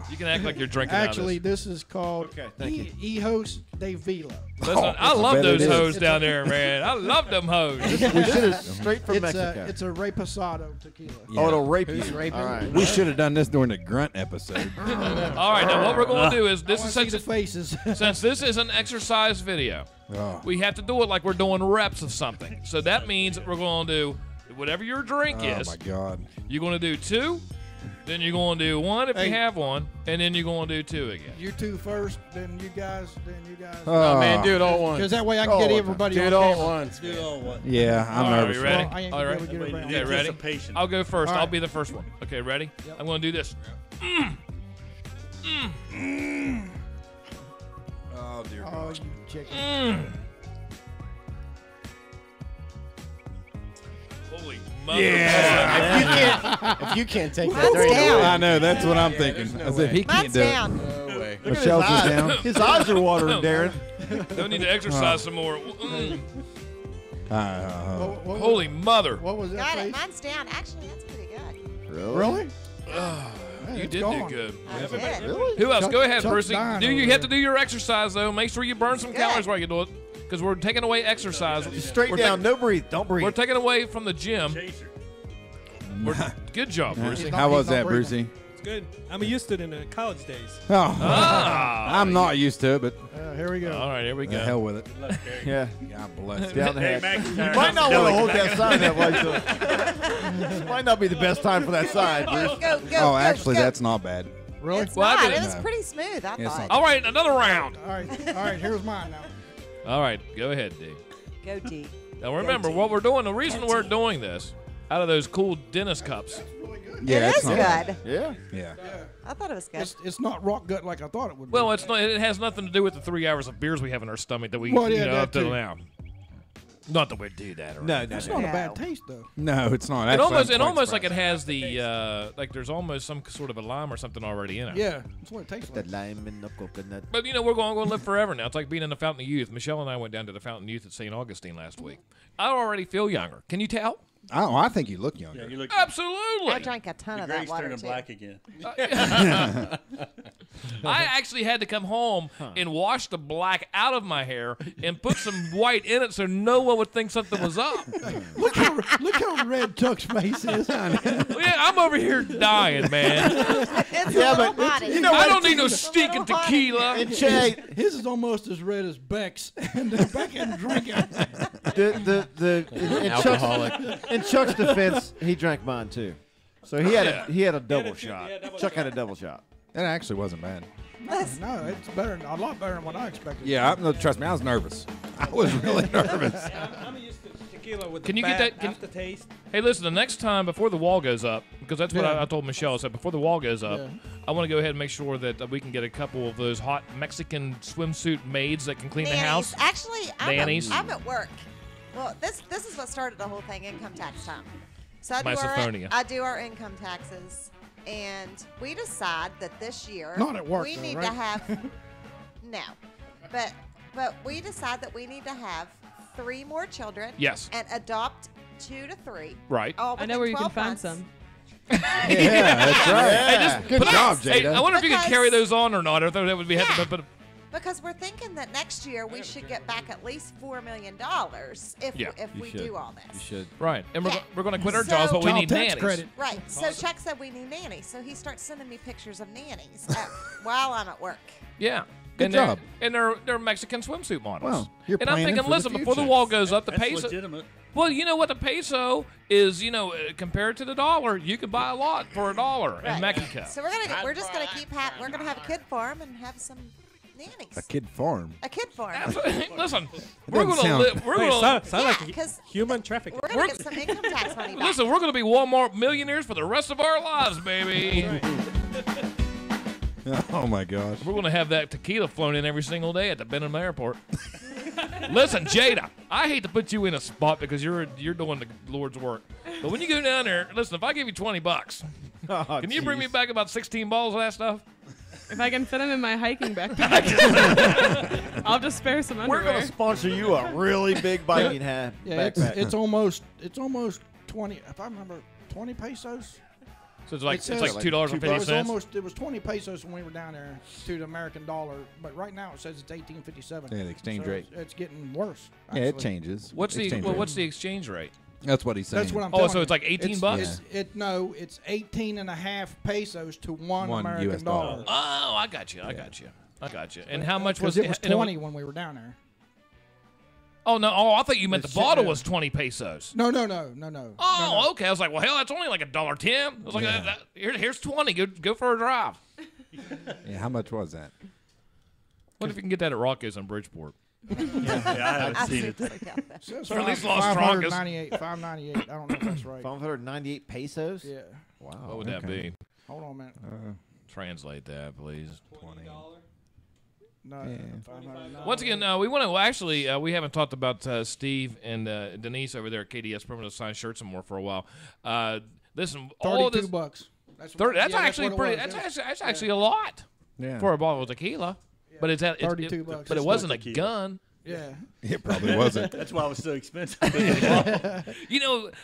You can act like you're drinking. Actually, this is called thank you. Ejos de Vila. Listen, I love those hoes down there, man. I love them hoes. We should have straight from Mexico. It's a reposado tequila. Yeah. Oh, it'll rape Who's you. raping? All right. We should have done this during the grunt episode. All right, now what we're going to do is this is See the faces. since this is an exercise video, we have to do it like we're doing reps of something. So that means we're going to do whatever your drink is. Oh, my God. You're going to do 2, then you're going to do 1 if you have one, and then you're going to do 2 again. You 2 first, then you guys. Oh, man, do it all once. Because that way I can get everybody Do on it all camera. once. Do it all what? Yeah, I'm All right, nervous. you ready? Well, I ain't All gonna right. be able to get everybody Okay, on ready? Anticipation. I'll go first. All I'll right. be the first one. Okay, ready? I'm going to do this. Oh, dear Oh, God. you chicken. Holy mother. If you can't take that, there ain't no down. way. I know, that's what I'm thinking. no As if he can't Mine's do down. No way. Look at Michelle's his is eyes. down. His eyes are watering, Darren. Don't need to exercise some more. it. Holy mother. What was that Got face? it. Mine's down. Actually, that's pretty good. Really? You it's did gone. do good. I did. Really? Who else? Chuck- Go ahead, Chuck's Brucey. dying You over have to there. do your exercise, though. Make sure you burn some Good. calories while you do it. Because we're taking away exercise. Straight We're down. No breathe. Don't breathe. We're taking away from the gym. Chaser. Good job, Brucey. How was that, breathing. Brucey? It's good. I'm used to it in the college days. Oh, Ah. I'm not used to it, but Here we go. All right, here we the go. hell with it. Yeah. God bless Down the Hey, head. McIntyre. You might not want to hold that sign that way. So. This might not be the best time for that side, Bruce. Go, Oh, actually, that's not bad. Really? It's Well, I not. did It it. was pretty smooth, I It's thought. All right, another round. All right. Here's mine now. All right, go ahead, D. Go deep. Now remember what we're doing. The reason we're doing this, out of those cool dentist cups. Yeah, It it's is not good. Yeah. Yeah. I thought it was good. It's not rock gut like I thought it would be. Well, it's not. It has nothing to do with the 3 hours of beers we have in our stomach that we Well, yeah, up that till too. now. Not that we do that. Or No, That's not a bad taste, though. No, it's not. It Actually, I'm almost quite like it has the like there's almost some sort of a lime or something already in it. Yeah, that's what it tastes The like. lime and the coconut. But we're going to live forever now. It's like being in the Fountain of Youth. Michelle and I went down to the Fountain of Youth at St. Augustine last week. I already feel younger. Can you tell? Oh, I think you look younger. Yeah, you look. Absolutely. I drank a ton of that Gray's water turning too. black again. I actually had to come home and wash the black out of my hair and put some white in it so no one would think something was up. Look how red Chuck's face is. Yeah, I'm over here dying, man. It's Yeah, a little but hottie. you know I what? don't need no stinking tequila. And Che, His is almost as red as Beck's, and Beck hadn't drank it. in Chuck's defense, he drank mine too. So he had a double shot. Chuck had a double shot. That actually wasn't bad. No, it's better, a lot better than what I expected. Yeah, no, trust me, I was nervous. I was really nervous. I'm used to tequila with Can the you get bad that- can- aftertaste. Hey, listen, the next time before the wall goes up, because that's what Yeah. I told Michelle, I said before the wall goes up, Yeah. I want to go ahead and make sure that we can get a couple of those hot Mexican swimsuit maids that can clean the house. Actually, Nannies. I'm at work. Well, this is what started the whole thing, income tax time. So Misophonia. I do our income taxes, and we decide that this year Not at work, we though, need right? to have no, but we decide that we need to have 3 more children. Yes. And adopt 2 to 3. Right. All I know within where you can 12 find months. some. Yeah, that's right. Hey, just Good put- job, Hey, Jada. I wonder if you could Because- carry those on or not. I thought that would be Yeah. but Because we're thinking that next year we should get back at least $4 million if Yeah, we do all this. You should. right. And Yeah. we're going to quit our So- jobs, but we Child need tax nannies. credit. Right. So Chuck said we need nannies. So he starts sending me pictures of nannies while I'm at work. Yeah. Good and job. They're Mexican swimsuit models. Well, you're and I'm planning thinking, for the listen, before the future. wall goes up, the That's peso. legitimate. Well, you know what the peso is. Compared to the dollar, you can buy a lot for $1 in Right. Mexico. So we're just gonna keep we're gonna have a kid farm and have some nannies. A kid farm. A kid farm. Listen, we're doesn't going to sound- live. We're Wait, going sound to like Yeah, 'cause human trafficking. we're gonna get some income tax money back. listen. We're going to be Walmart millionaires for the rest of our lives, baby. Oh my gosh. We're going to have that tequila flown in every single day at the Benham Airport. Listen, Jada, I hate to put you in a spot because you're doing the Lord's work. But when you go down there, listen, if I give you $20, can you bring me back about 16 balls of that stuff? If I can fit them in my hiking backpack, I'll just spare some We're underwear. gonna sponsor you a really big biking hat Yeah, backpack. it's almost 20. If I remember, 20 pesos. So it's like It says $2.50. It was 20 pesos when we were down there to the American dollar, but right now it says it's 18.57. Yeah, the exchange So rate. It's getting worse. Yeah, it actually. changes. What's the Exchange rate. what's the exchange rate? That's what he's saying. That's what I'm Oh, telling so you. it's like 18 bucks? It's 18 and a half pesos to one American US dollar. dollar. Oh, I got you. I got you. And how much was Because it was and 20 when we were down there. Oh no! Oh, I thought you meant the It's- bottle yeah. was 20 pesos. No. Oh, okay. I was like, well, hell, that's only like $1.10. I was like, here's 20. Go for a drive. Yeah, how much was that? What if you can get that at Rocco's in Bridgeport? Yeah, I haven't seen it. So Or at least Los Strongest. 598. I don't know if that's right. 598 pesos. Yeah. Wow. What would that be? Hold on a minute. Translate that, please. No, Yeah. 509. Once again, we want to actually we haven't talked about Steve and Denise over there at KDS Permanent Sign Shirts and more for a while. Listen, all of this $32. That's 30, that's yeah, actually what it pretty. was. That's actually a lot Yeah. for a bottle of tequila. But it's at $32 bucks. but it It's wasn't a tequila. gun. Yeah. It probably wasn't. That's why it was so expensive.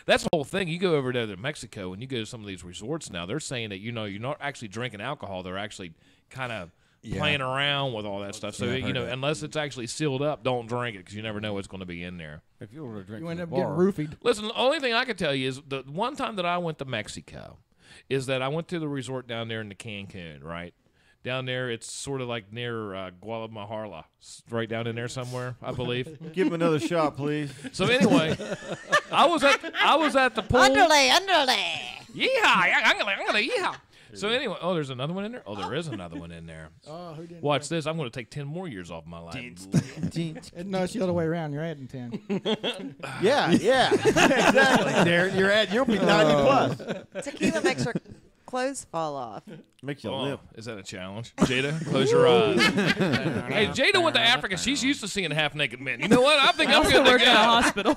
That's the whole thing. You go over there to Mexico and you go to some of these resorts now. They're saying that you're not actually drinking alcohol. They're actually kind of playing around with all that stuff. So Yeah, I've heard that. unless it's actually sealed up, don't drink it because you never know what's going to be in there. If you were to drink You from end the up getting bar, roofied. Listen, the only thing I can tell you is the one time that I went to Mexico is that I went to the resort down there in the Cancun, right? Down there, it's sort of like near Guadalajara, right down in there somewhere, I believe. give him another shot, please. So anyway, I was at the pool. Underlay. Yeehaw! I'm gonna yeehaw. So anyway, there's another one in there. Oh, there is another one in there. Oh, who didn't? Watch this. I'm going to take 10 more years off my life. No, it's the other way around. You're adding 10. Yeah, exactly. Darren, you'll be 90 plus. Tequila makes your clothes fall off. Makes you Oh, live. is that a challenge? Jada, close your eyes. Hey, Jada went to Africa. She's used to seeing half-naked men. You know what? I think I'm also good to work go. at a hospital.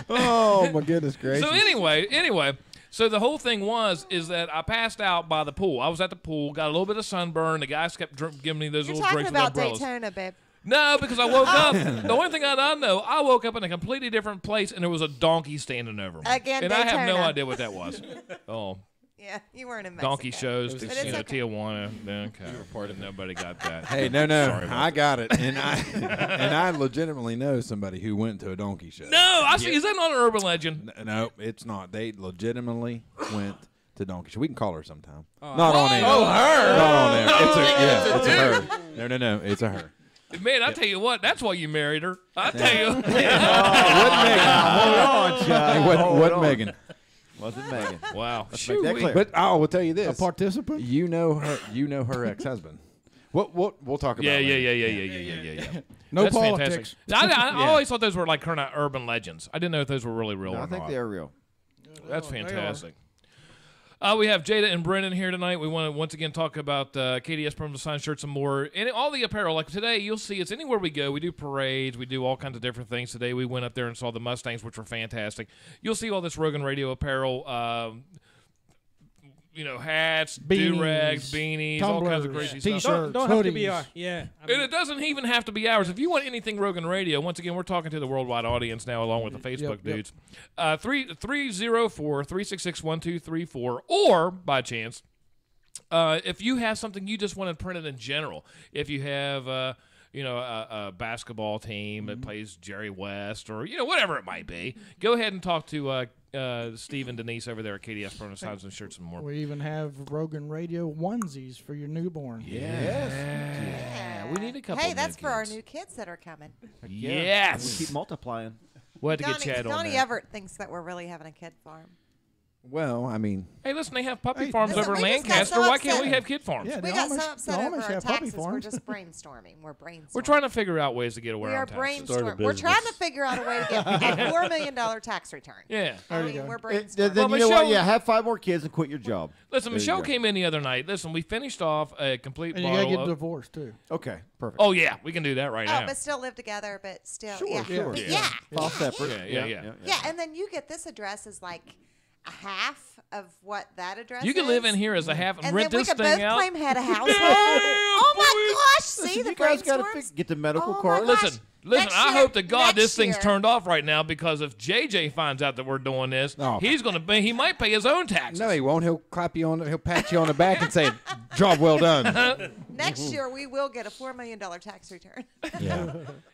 Oh my goodness gracious! So anyway, so the whole thing is that I passed out by the pool. I was at the pool, got a little bit of sunburn. The guys kept giving me those You're little talking drinks with about umbrellas. Daytona, babe. No, because I woke up. The only thing I know, I woke up in a completely different place, and there was a donkey standing over me. Again, and I have no Daytona. idea what that was. Oh. Yeah, you weren't in Mexico. Donkey shows, But it's okay. Tijuana. Okay. Reported nobody got that. Hey, no, Sorry about I got it, and I legitimately know somebody who went to a donkey show. No, I see. Is that not an urban legend? No, it's not. They legitimately went to donkey show. We can call her sometime. Oh. Not on air. Oh, her. Not on air. It's a, Oh, it's a her. No, it's a her. Man, I tell you what, that's why you married her. I tell you. Hold on, Chuck. What Megan? Wasn't Megan. Wow. Let's make that clear. But I will tell you this: A participant? You know her. You know her ex-husband. We'll talk about. Yeah. No That's politics. fantastic. I always thought those were like kind of urban legends. I didn't know if those were really real No, or I think not. they are real. That's fantastic. We have Jada and Brennan here tonight. We want to once again talk about KDS Promo Sign Shirts and more. And all the apparel. Like today, you'll see it's anywhere we go. We do parades. We do all kinds of different things. Today, we went up there and saw the Mustangs, which were fantastic. You'll see all this Rogan Radio apparel. Hats, do-rags, beanies, all kinds of crazy stuff. Don't have to be our, yeah. I mean, And it doesn't even have to be ours. If you want anything Rogan Radio, once again, we're talking to the worldwide audience now, along with the Facebook dudes. 304-366-1234, or by chance, if you have something you just want to print it in general, if you have a basketball team that plays Jerry West or whatever it might be, go ahead and talk to Steve and Denise over there at KDS Promo Signs and Shirts and more. We even have Rogan Radio onesies for your newborn. Yeah. We need a couple. Hey, of that's new for our kids. new kids that are coming. Yes. We keep multiplying. We'll have to get Chad on Donnie that. Everett thinks that we're really having a kid farm. Well, I mean, Hey, listen, they have puppy farms listen, over in we just got Lancaster. so Why can't we upset. have kid farms? Yeah, We the got Amish- so upset the over Amish our have puppy taxes. We're farms. just brainstorming. We're brainstorming. We're trying to figure out ways to get away We are on taxes. brainstorming. We're trying to figure out a way to get a $4 million tax return. Yeah. I mean, we're Then brainstorming. Well, you know what? Michelle- Yeah, have 5 more kids and quit your job. Listen, There you Michelle go. came in the other night. Listen, we finished off a complete And you gotta bottle get of... divorced too. Okay, perfect. Oh, yeah, we can do that right Oh, now. but still live together, but still, Sure, yeah. sure. But Yeah. All separate. Yeah. Yeah, and then you get this address is like a half of what that address You can is. live in here as a half and And rent then we this could thing both out. claim head of household. Oh my gosh! See the you guys got to brainstorms? get the medical Oh card. my gosh. Listen, Next I year- hope to God this next thing's year- turned off right now, because if JJ finds out that we're doing this, Oh. he might pay his own taxes. no, he won't. He'll pat you on the back and say, "Job well done." Next year we will get a $4 million tax return. Yeah.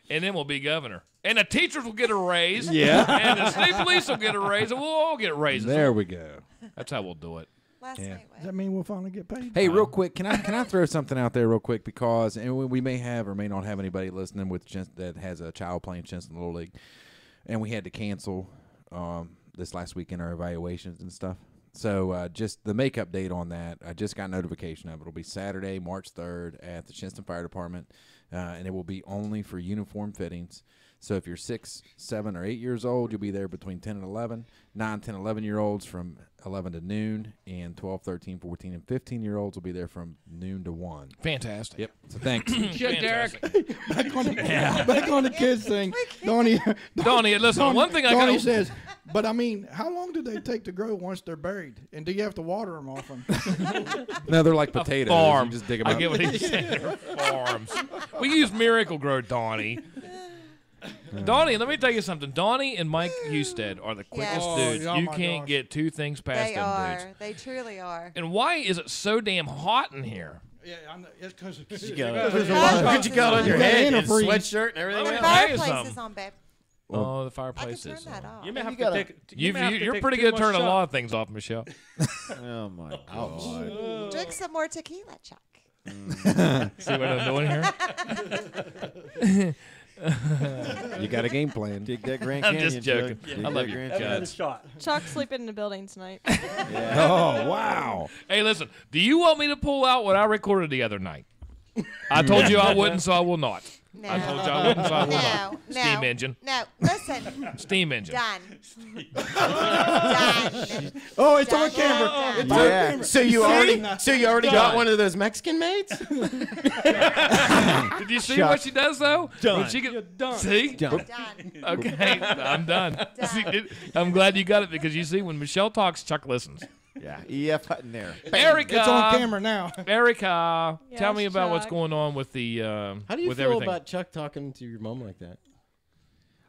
And then we'll be governor. And the teachers will get a raise. Yeah. And the state police will get a raise, and we'll all get raises. There we go. That's how we'll do it. Last Yeah. night Does that mean we'll finally get paid? Hey, real quick, can I throw something out there real quick, because we may have or may not have anybody listening that has a child playing Chinston Little League, and we had to cancel this last weekend our evaluations and stuff. So just the makeup date on that, I just got notification of it. It'll be Saturday, March 3rd at the Chinston Fire Department, and it will be only for uniform fittings. So if you're 6, 7, or 8 years old, you'll be there between 10 and 11. 9, 10, 11-year-olds from 11 to noon, and 12, 13, 14, and 15-year-olds will be there from noon to 1. Fantastic. Yep. So thanks. Shit, Derek. Back on the kids thing. Donnie, Listen, one thing I Donnie got says, but I mean, how long do they take to grow once they're buried? And do you have to water them often? No, they're like potatoes. farm. You just dig them I up. get what he's saying. They're farms. We use Miracle Grow, Donnie. Donnie, let me tell you something. Donnie and Mike Husted are the quickest Yes. dudes. Oh, you my can't gosh. get two things past They them are. dudes. They truly are. And why is it so damn hot in here? Yeah, I know. It's because You got on your You got head and antifreeze. sweatshirt and everything Oh, The yeah. else. fireplace something. is on, babe. Oh, the I fireplace can turn is that on. off. You may have gotta- to take. You may have to You're take pretty too good at much turning a shot. lot of things off, Michelle. Oh my God. Drink some more tequila, Chuck. See what I'm doing here? You got a game plan. Dig that Grand I'm Canyon. just joking. Chuck. Dig I love that you. Grand Have another Guys. shot. Chuck sleeping in the building tonight. Oh, wow. Hey, listen. Do you want me to pull out what I recorded the other night? I told you I wouldn't, so I will not. No. I told you I wouldn't, so I will not. No. Steam engine. No. Listen. Steam engine. Done. Done. Oh, it's on Done. camera. Done. It's on camera. So you already got one of those Mexican maids? Did you see what she does though? Done. When she You're done. See? Done. Okay, I'm done. See, I'm glad you got it because you see when Michelle talks, Chuck listens. Yeah, EF Hutton there. Erica, It's on camera now. Erica, tell me Yes, about what's Chuck. going on with the How do you with feel everything. about Chuck talking to your mom like that?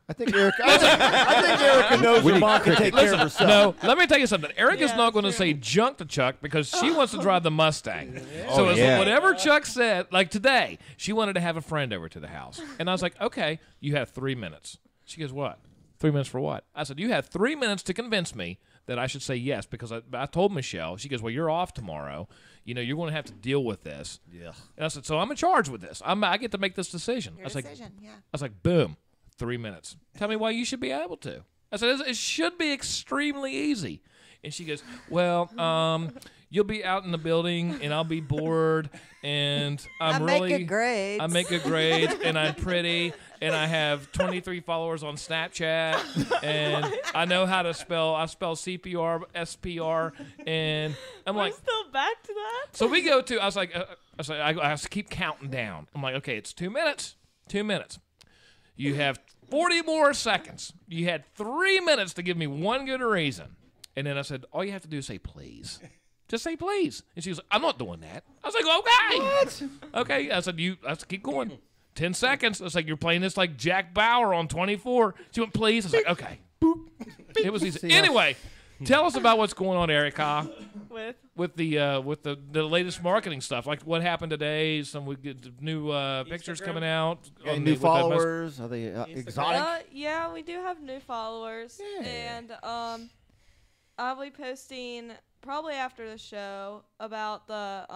I think Erica. I think Erica knows her mom can take care of herself. No, let me tell you something. Erica's Yeah, not going to that's say junk to Chuck because she wants to drive the Mustang. So Oh, it's yeah. whatever Chuck said, like today, she wanted to have a friend over to the house. And I was like, okay, you have 3 minutes. She goes, what? 3 minutes for what? I said, you have 3 minutes to convince me that I should say yes because I told Michelle. She goes, well, you're off tomorrow. You know, you're going to have to deal with this. Yeah. And I said, so I'm in charge with this. I get to make this decision. Your I was like, decision, yeah. I was like, boom, 3 minutes. Tell me why you should be able to. I said, it should be extremely easy. And she goes, well, you'll be out in the building and I'll be bored and I make good grades. I make good grades and I'm pretty and I have 23 followers on Snapchat and I know how to spell. I spell CPR, SPR, and I'm We're like, still back to that. so we go to. I have to keep counting down. I'm like, okay, it's 2 minutes. 2 minutes. You have 40 more seconds. You had 3 minutes to give me one good reason. And then I said, all you have to do is say please. Just say please. And she was like, I'm not doing that. I was like, okay. What? Okay. I said, let's keep going. 10 seconds. I was like, you're playing this like Jack Bauer on 24. She went, please. I was like, okay. Boop. It was easy. Anyway, tell us about what's going on, Erica. With the latest marketing stuff, like what happened today. Some we get new pictures coming out. New followers? Are they exotic? Yeah, we do have new followers, and I'll be posting probably after the show about the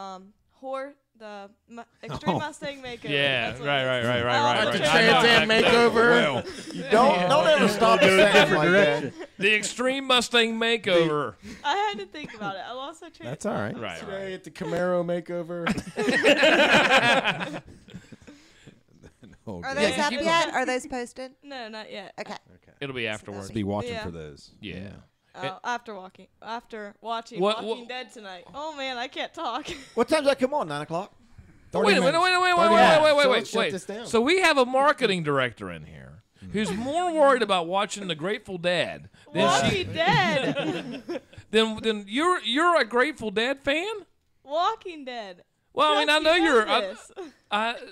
Extreme Mustang makeover. Yeah, That's what right. The Trans Am makeover. You don't ever stop a sentence like that. The Extreme Mustang makeover. I had to think about it. I lost my train. That's all right. Right. Today at the Camaro makeover. Are those up yet? Are those posted? No, not yet. Okay. It'll be afterwards. Be watching Yeah. for those. Yeah. After watching What- Walking Dead tonight. Oh man, I can't talk. What time does that come on? 9 o'clock? Wait a minute. Wait. So we have a marketing director in here who's more worried about watching The Grateful Dead than Walking Dead. Then you're a Grateful Dead fan? Walking Dead. Well, I mean, I know you're. This.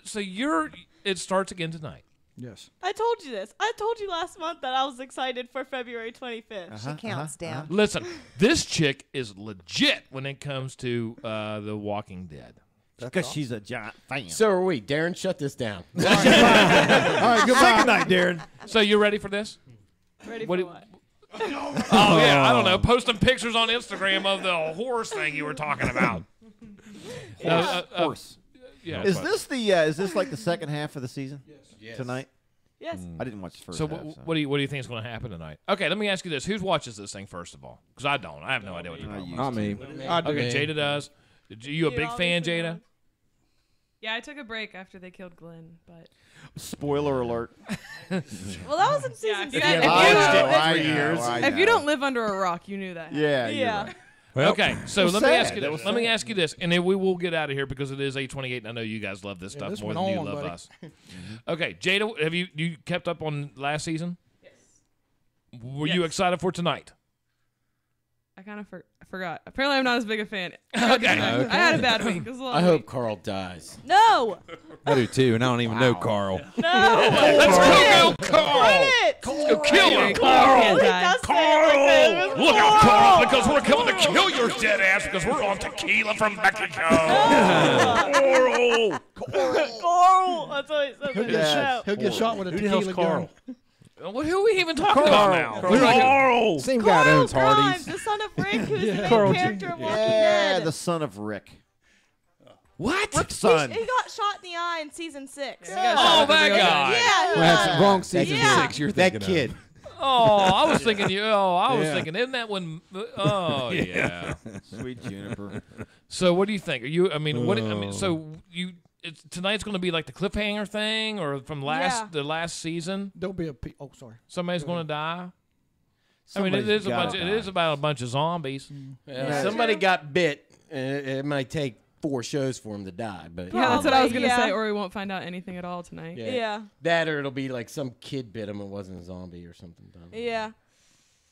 So you're. It starts again tonight. Yes. I told you this. I told you last month that I was excited for February 25th. She counts down. Listen, this chick is legit when it comes to The Walking Dead. Because she's a giant fan. So are we. Darren, shut this down. All right, goodbye. Good night, Darren. So you ready for this? Ready What for do- what? Oh yeah, I don't know. Posting pictures on Instagram of the horse thing you were talking about. Horse. Yeah. Is this like the second half of the season? Yes. Tonight? Yes. I didn't watch the first So half. what do you think is going to happen tonight? Okay, let me ask you this: who watches this thing first of all? Because I don't. I have no idea what you're talking about. Not me. Okay, Jada does. You a You big fan, obviously Jada? don't. Yeah, I took a break after they killed Glenn, but Spoiler alert. Well, that was in season if 7. you- I if you- know. if you don't live under a rock, you knew that. Yeah. You're Yeah. right. Okay, so It was let me ask sad. you That this. was Let me sad. ask you this, and then we will get out of here because it is 8:28, and I know you guys love this stuff this more went than you on, love buddy. us. Okay, Jada, have you kept up on last season? Yes. Were you excited for tonight? I kind of forgot. Apparently, I'm not as big a fan. Okay. I had a bad week. It was a long I hope week. Carl dies. No. I do too, and I don't even know Carl. No. Let's go, Carl! Quit it. Go kill him, Carl. Carl! He does say it like that. It was Look out, Carl, Carl. because we're coming to kill your dead ass because we're on tequila from Mexico. Carl! Carl. That's what he says in the show. He'll get shot with a Who the hell's tequila gun. Carl? Well, who are we even talking about now? Carl. Same guy that owns Carl Hardee's. Grimes, the son of Rick, who's the main Carl character of Walking Yeah, Dead. the son of Rick. What? Rick's son. He got shot in the eye in season 6. Oh, that guy. Yeah, Well, that's wrong season Yeah. 6. You're That thinking kid. Of. Oh, I was thinking I was Yeah. thinking, isn't that when? Oh, yeah. Sweet Juniper. So, what do you think? Are you? I mean, what? I mean, so tonight's going to be like the cliffhanger thing, or from the last season. There'll be oh, sorry. Somebody's going to die. I mean, it is about a bunch of zombies. Yeah, somebody got bit. It might take 4 shows for him to die, but yeah, that's what I was gonna say. Or we won't find out anything at all tonight. Yeah. That, or it'll be like some kid bit him. It wasn't a zombie or something. Yeah.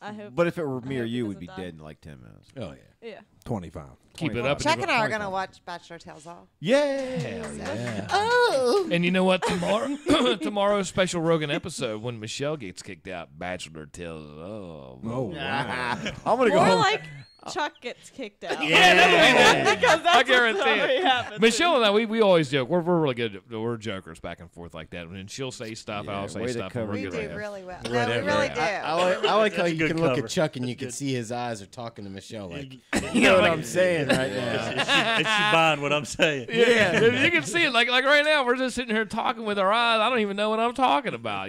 I hope. But if it were me or you, we'd be dead in like 10 minutes. Oh yeah. Yeah. 25. Keep it up. Chuck and I are gonna watch Bachelor Tales All. Yeah. Oh. And you know what? Tomorrow's special Rogan episode, when Michelle gets kicked out, Bachelor tells. Oh wow. I'm gonna go More home. like Chuck gets kicked out. Yeah, because that's I guarantee what happens. Michelle and I, we always joke. We're really good. We're jokers back and forth like that. And she'll say stuff, I'll say stuff. And We we're do good. really well. No, Whatever. we really do. I like how you good can look cover. at Chuck and you can see his eyes are talking to Michelle. Like, you know what I'm saying right now. Is she buying what I'm saying? Yeah, you can see it. Like right now, we're just sitting here talking with our eyes. I don't even know what I'm talking about.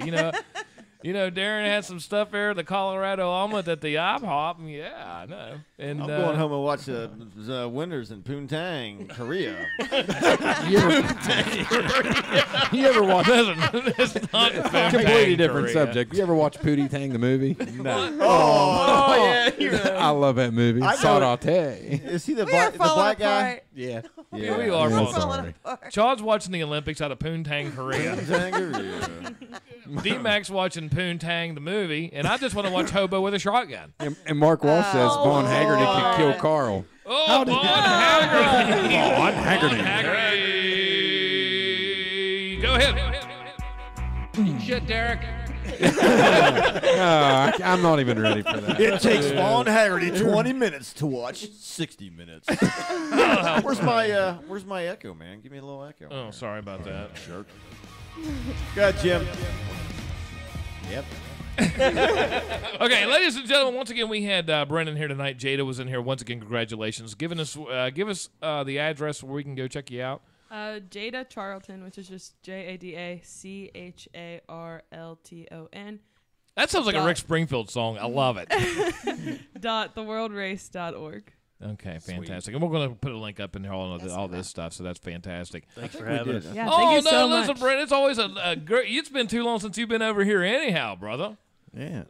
Darren had some stuff there, the Colorado omelet at the IHOP. Yeah, I know. And I'm going home and watch the Winters in Poontang, Korea. You ever watch? It's not Completely different Korea. subject. You ever watch Pootie Tang the movie? No. Oh, yeah. I love that movie. I know- Saute. Is he the We are falling black guy? apart. Yeah. Yeah, we are Yeah, both. Falling apart. Chad's watching the Olympics out of Poontang, Korea. Poontang, Korea. D-Mac's watching Poontang the movie, and I just want to watch Hobo with a shotgun. And Mark Walsh says Vaughn Haggerty can kill Carl. Oh, Vaughn Haggerty. Vaughn Haggerty. Haggerty. Go ahead. Shit, Derek. I'm not even ready for that. It takes Vaughn Haggerty 20 minutes to watch 60 minutes. Where's my echo, man? Give me a little echo. Oh, sorry about that. Sure. Go ahead, Jim. Yep. Okay, ladies and gentlemen, once again, we had Brendan here tonight. Jada was in here. Once again, congratulations. Give us the address where we can go check you out. Jada Charlton, which is just JadaCharlton. That sounds like a Rick Springfield song. I love it. .theworldrace.org. Okay, fantastic. And we're going to put a link up in there, all this stuff, so that's fantastic. Thanks for having us. Yeah, thank you so listen, much. Brent, it's always a great. It's been too long since you've been over here anyhow, brother. Yeah.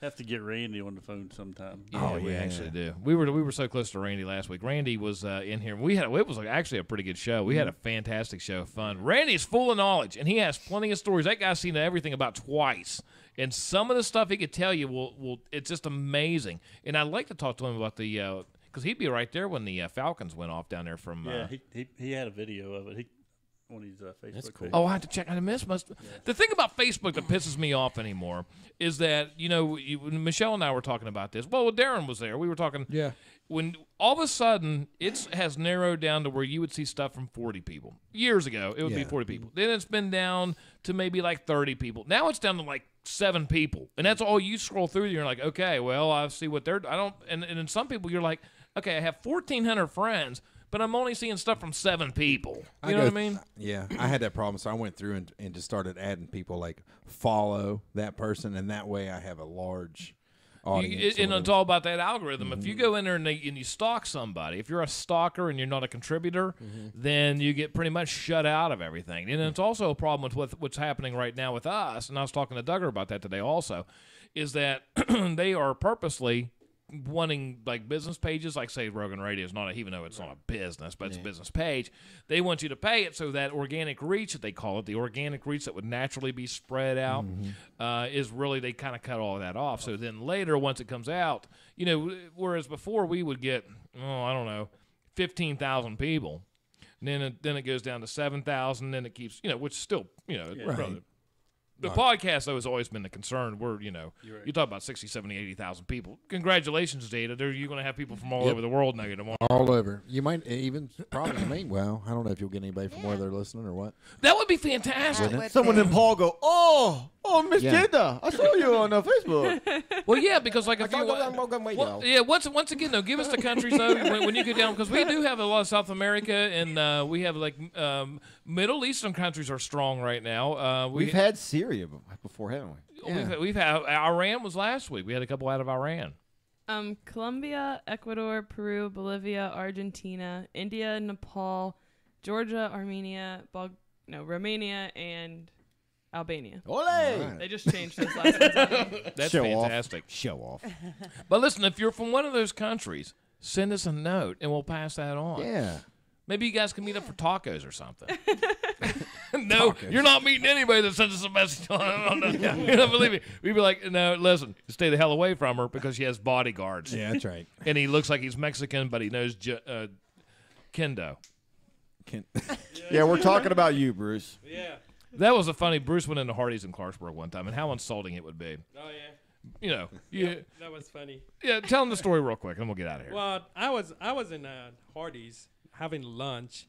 Have to get Randy on the phone sometime. Yeah, we actually do. We were so close to Randy last week. Randy was in here. It was actually a pretty good show. We had a fantastic show of fun. Randy's full of knowledge, and he has plenty of stories. That guy's seen everything about twice. And some of the stuff he could tell you will it's just amazing. And I'd like to talk to him about the because he'd be right there when the Falcons went off down there from. Yeah, he had a video of it. On his Facebook. That's cool. Oh, I have to check. I missed. The thing about Facebook that pisses me off anymore is that Michelle and I were talking about this. Well, Darren was there. We were talking. Yeah. When all of a sudden it has narrowed down to where you would see stuff from 40 people. Years ago, it would be 40 people. Then it's been down to maybe like 30 people. Now it's down to like 7 people, and that's all you scroll through. You're like, okay, well, I see what they're. I don't. And in some people, you're like, okay, I have 1,400 friends. But I'm only seeing stuff from 7 people. You know what I mean? Yeah, I had that problem, so I went through and just started adding people like follow that person, and that way I have a large audience. And it's all about that algorithm. If you go in there and you stalk somebody, if you're a stalker and you're not a contributor, then you get pretty much shut out of everything. And it's also a problem with what's happening right now with us, and I was talking to Duggar about that today also, is that they are purposely wanting like business pages, like say Rogan Radio is not even though it's not a business, but it's a business page. They want you to pay it so that organic reach that they call it, the organic reach that would naturally be spread out, is really they kind of cut all of that off. So then later, once it comes out, whereas before we would get 15,000 people, and then it goes down to 7,000, then it keeps which is still probably. The podcast, though, has always been the concern. We're, you talk about 60, 70, 80,000 people. Congratulations, Jada. You're going to have people from all over the world now tomorrow. All over. You might even probably, well, I don't know if you'll get anybody from where they're listening or what. That would be fantastic. Someone in Paul go, oh, Miss Jada, I saw you on Facebook. Well, yeah, because like if you once again though, give us the countries though when you get down, because we do have a lot of South America and we have like Middle Eastern countries are strong right now. We've had Syria before, haven't we? Yeah. We've had Iran was last week. We had a couple out of Iran. Colombia, Ecuador, Peru, Bolivia, Argentina, India, Nepal, Georgia, Armenia, Romania, and Albania. Ole! They just changed those last ones. That's Show fantastic. Show off. But listen, if you're from one of those countries, send us a note and we'll pass that on. Yeah. Maybe you guys can meet up for tacos or something. No, you're not meeting anybody that sends us a message on the, you don't believe me. We'd be like, no, listen, stay the hell away from her because she has bodyguards. Yeah, that's right. And he looks like he's Mexican, but he knows kendo. Yeah, we're talking about you, Bruce. Yeah. That was a funny. Bruce went into Hardee's in Clarksburg one time, and how insulting it would be. Oh yeah. You know, That was funny. Yeah, tell them the story real quick, and we'll get out of here. Well, I was in Hardee's having lunch.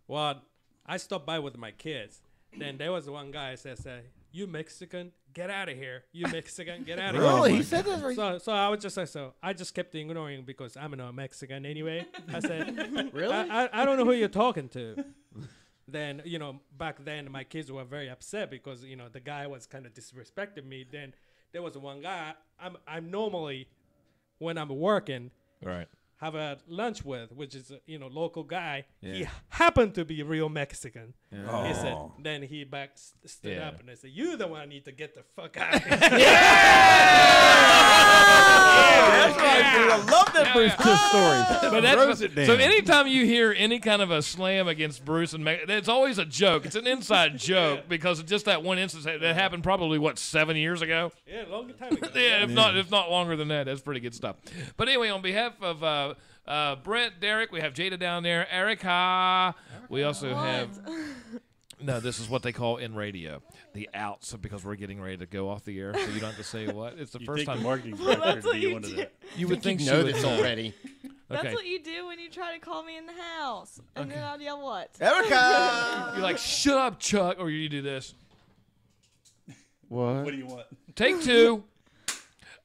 Well, I stopped by with my kids. Then there was one guy that said, "You Mexican, get out of here! You Mexican, get out of here!" Really? He said that? Right? So I was just like, I just kept ignoring because I'm not Mexican anyway. I said, Really? I don't know who you're talking to. Then, back then my kids were very upset because, the guy was kind of disrespecting me. Then there was one guy I'm normally, when I'm working, Right. have a lunch with, which is a local guy. Yeah. He happened to be real Mexican. Yeah. He said, Oh. then he stood Yeah. up and I said, "You the one need to get the fuck out of here." That's right, dude. I love that Bruce Kiss stories. But Throws it down. so anytime you hear any kind of a slam against Bruce and it's always a joke. It's an inside joke because of just that one instance that happened probably 7 years ago. Yeah, a long time ago. Yeah, if not longer than that. That's pretty good stuff. But anyway, on behalf of Brent, Derek, we have Jada down there, Erica. We also have. No, this is what they call in radio the outs, because we're getting ready to go off the air, so you don't have to say what. It's the first time. The marketing Well, director that's what would be you one of do. the. You would think you she know would this know. already. That's Okay. what you do when you try to call me in the house. And then I'll yell what? Erica! You're like, shut up, Chuck, or you do this. What? What do you want? Take two.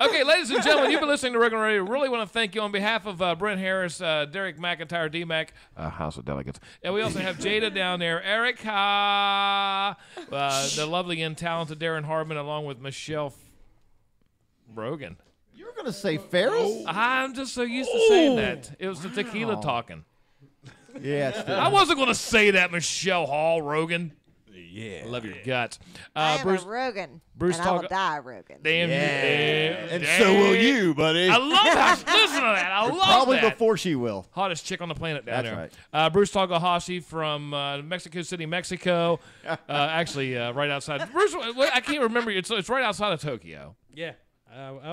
Okay, ladies and gentlemen, you've been listening to RoganRadio. Really want to thank you on behalf of Brent Harris, Derek McIntyre, D-Mac, House of Delegates. And we also have Jada down there, Erica, the lovely and talented Darren Hardman, along with Michelle Rogan. You were going to say Ferris? I'm just so used to saying that. It was the tequila talking. Yeah. It's I wasn't going to say that, Michelle Hall Rogan. Yeah. I love your guts. I am Bruce, a Rogan, Bruce and I will talk- die Rogan. Damn you. And Damn. so will you, buddy. I love that. Listen to that. I love Probably that. before she will. Hottest chick on the planet down That's there. Bruce Takahashi from Mexico City, Mexico. Actually, right outside. Bruce, I can't remember. It's right outside of Tokyo. Yeah. I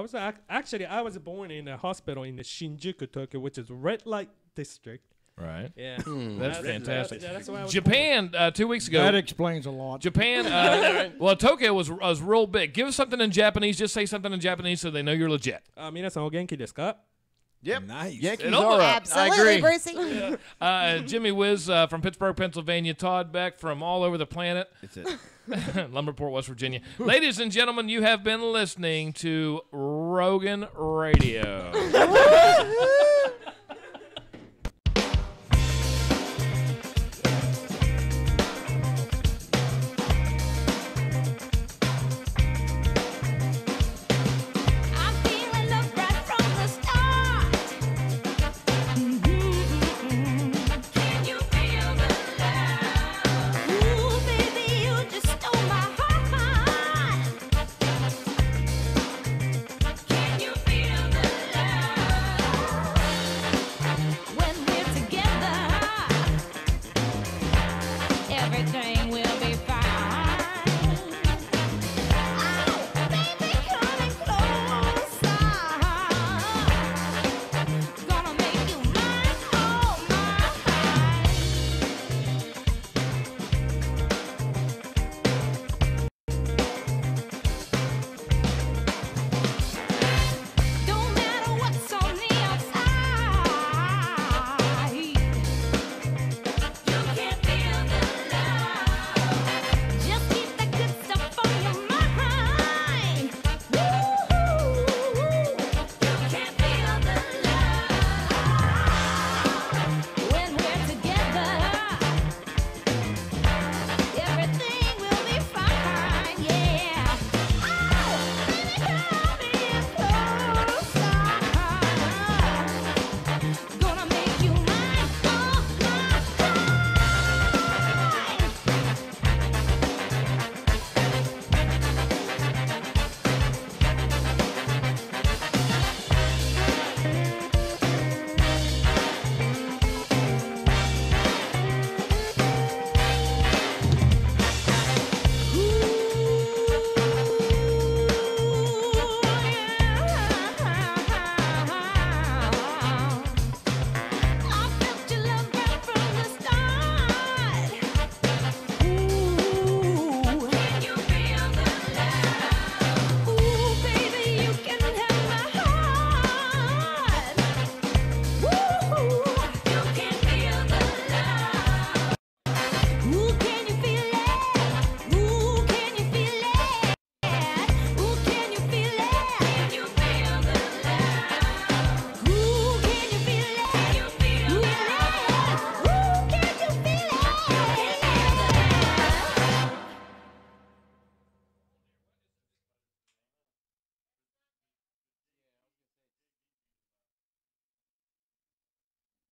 was born in a hospital in the Shinjuku, Tokyo, which is red light district. Right. Yeah. That's fantastic. That's why I was Japan, 2 weeks ago. That explains a lot. Japan, well, Tokyo was real big. Give us something in Japanese. Just say something in Japanese so they know you're legit. 皆さんお元気ですか? Yep. Nice. Yankees It are almost- up. Absolutely, Brucey. Jimmy Wiz from Pittsburgh, Pennsylvania. Todd Beck from all over the planet. That's it. Lumberport, West Virginia. Ladies and gentlemen, you have been listening to Rogan Radio.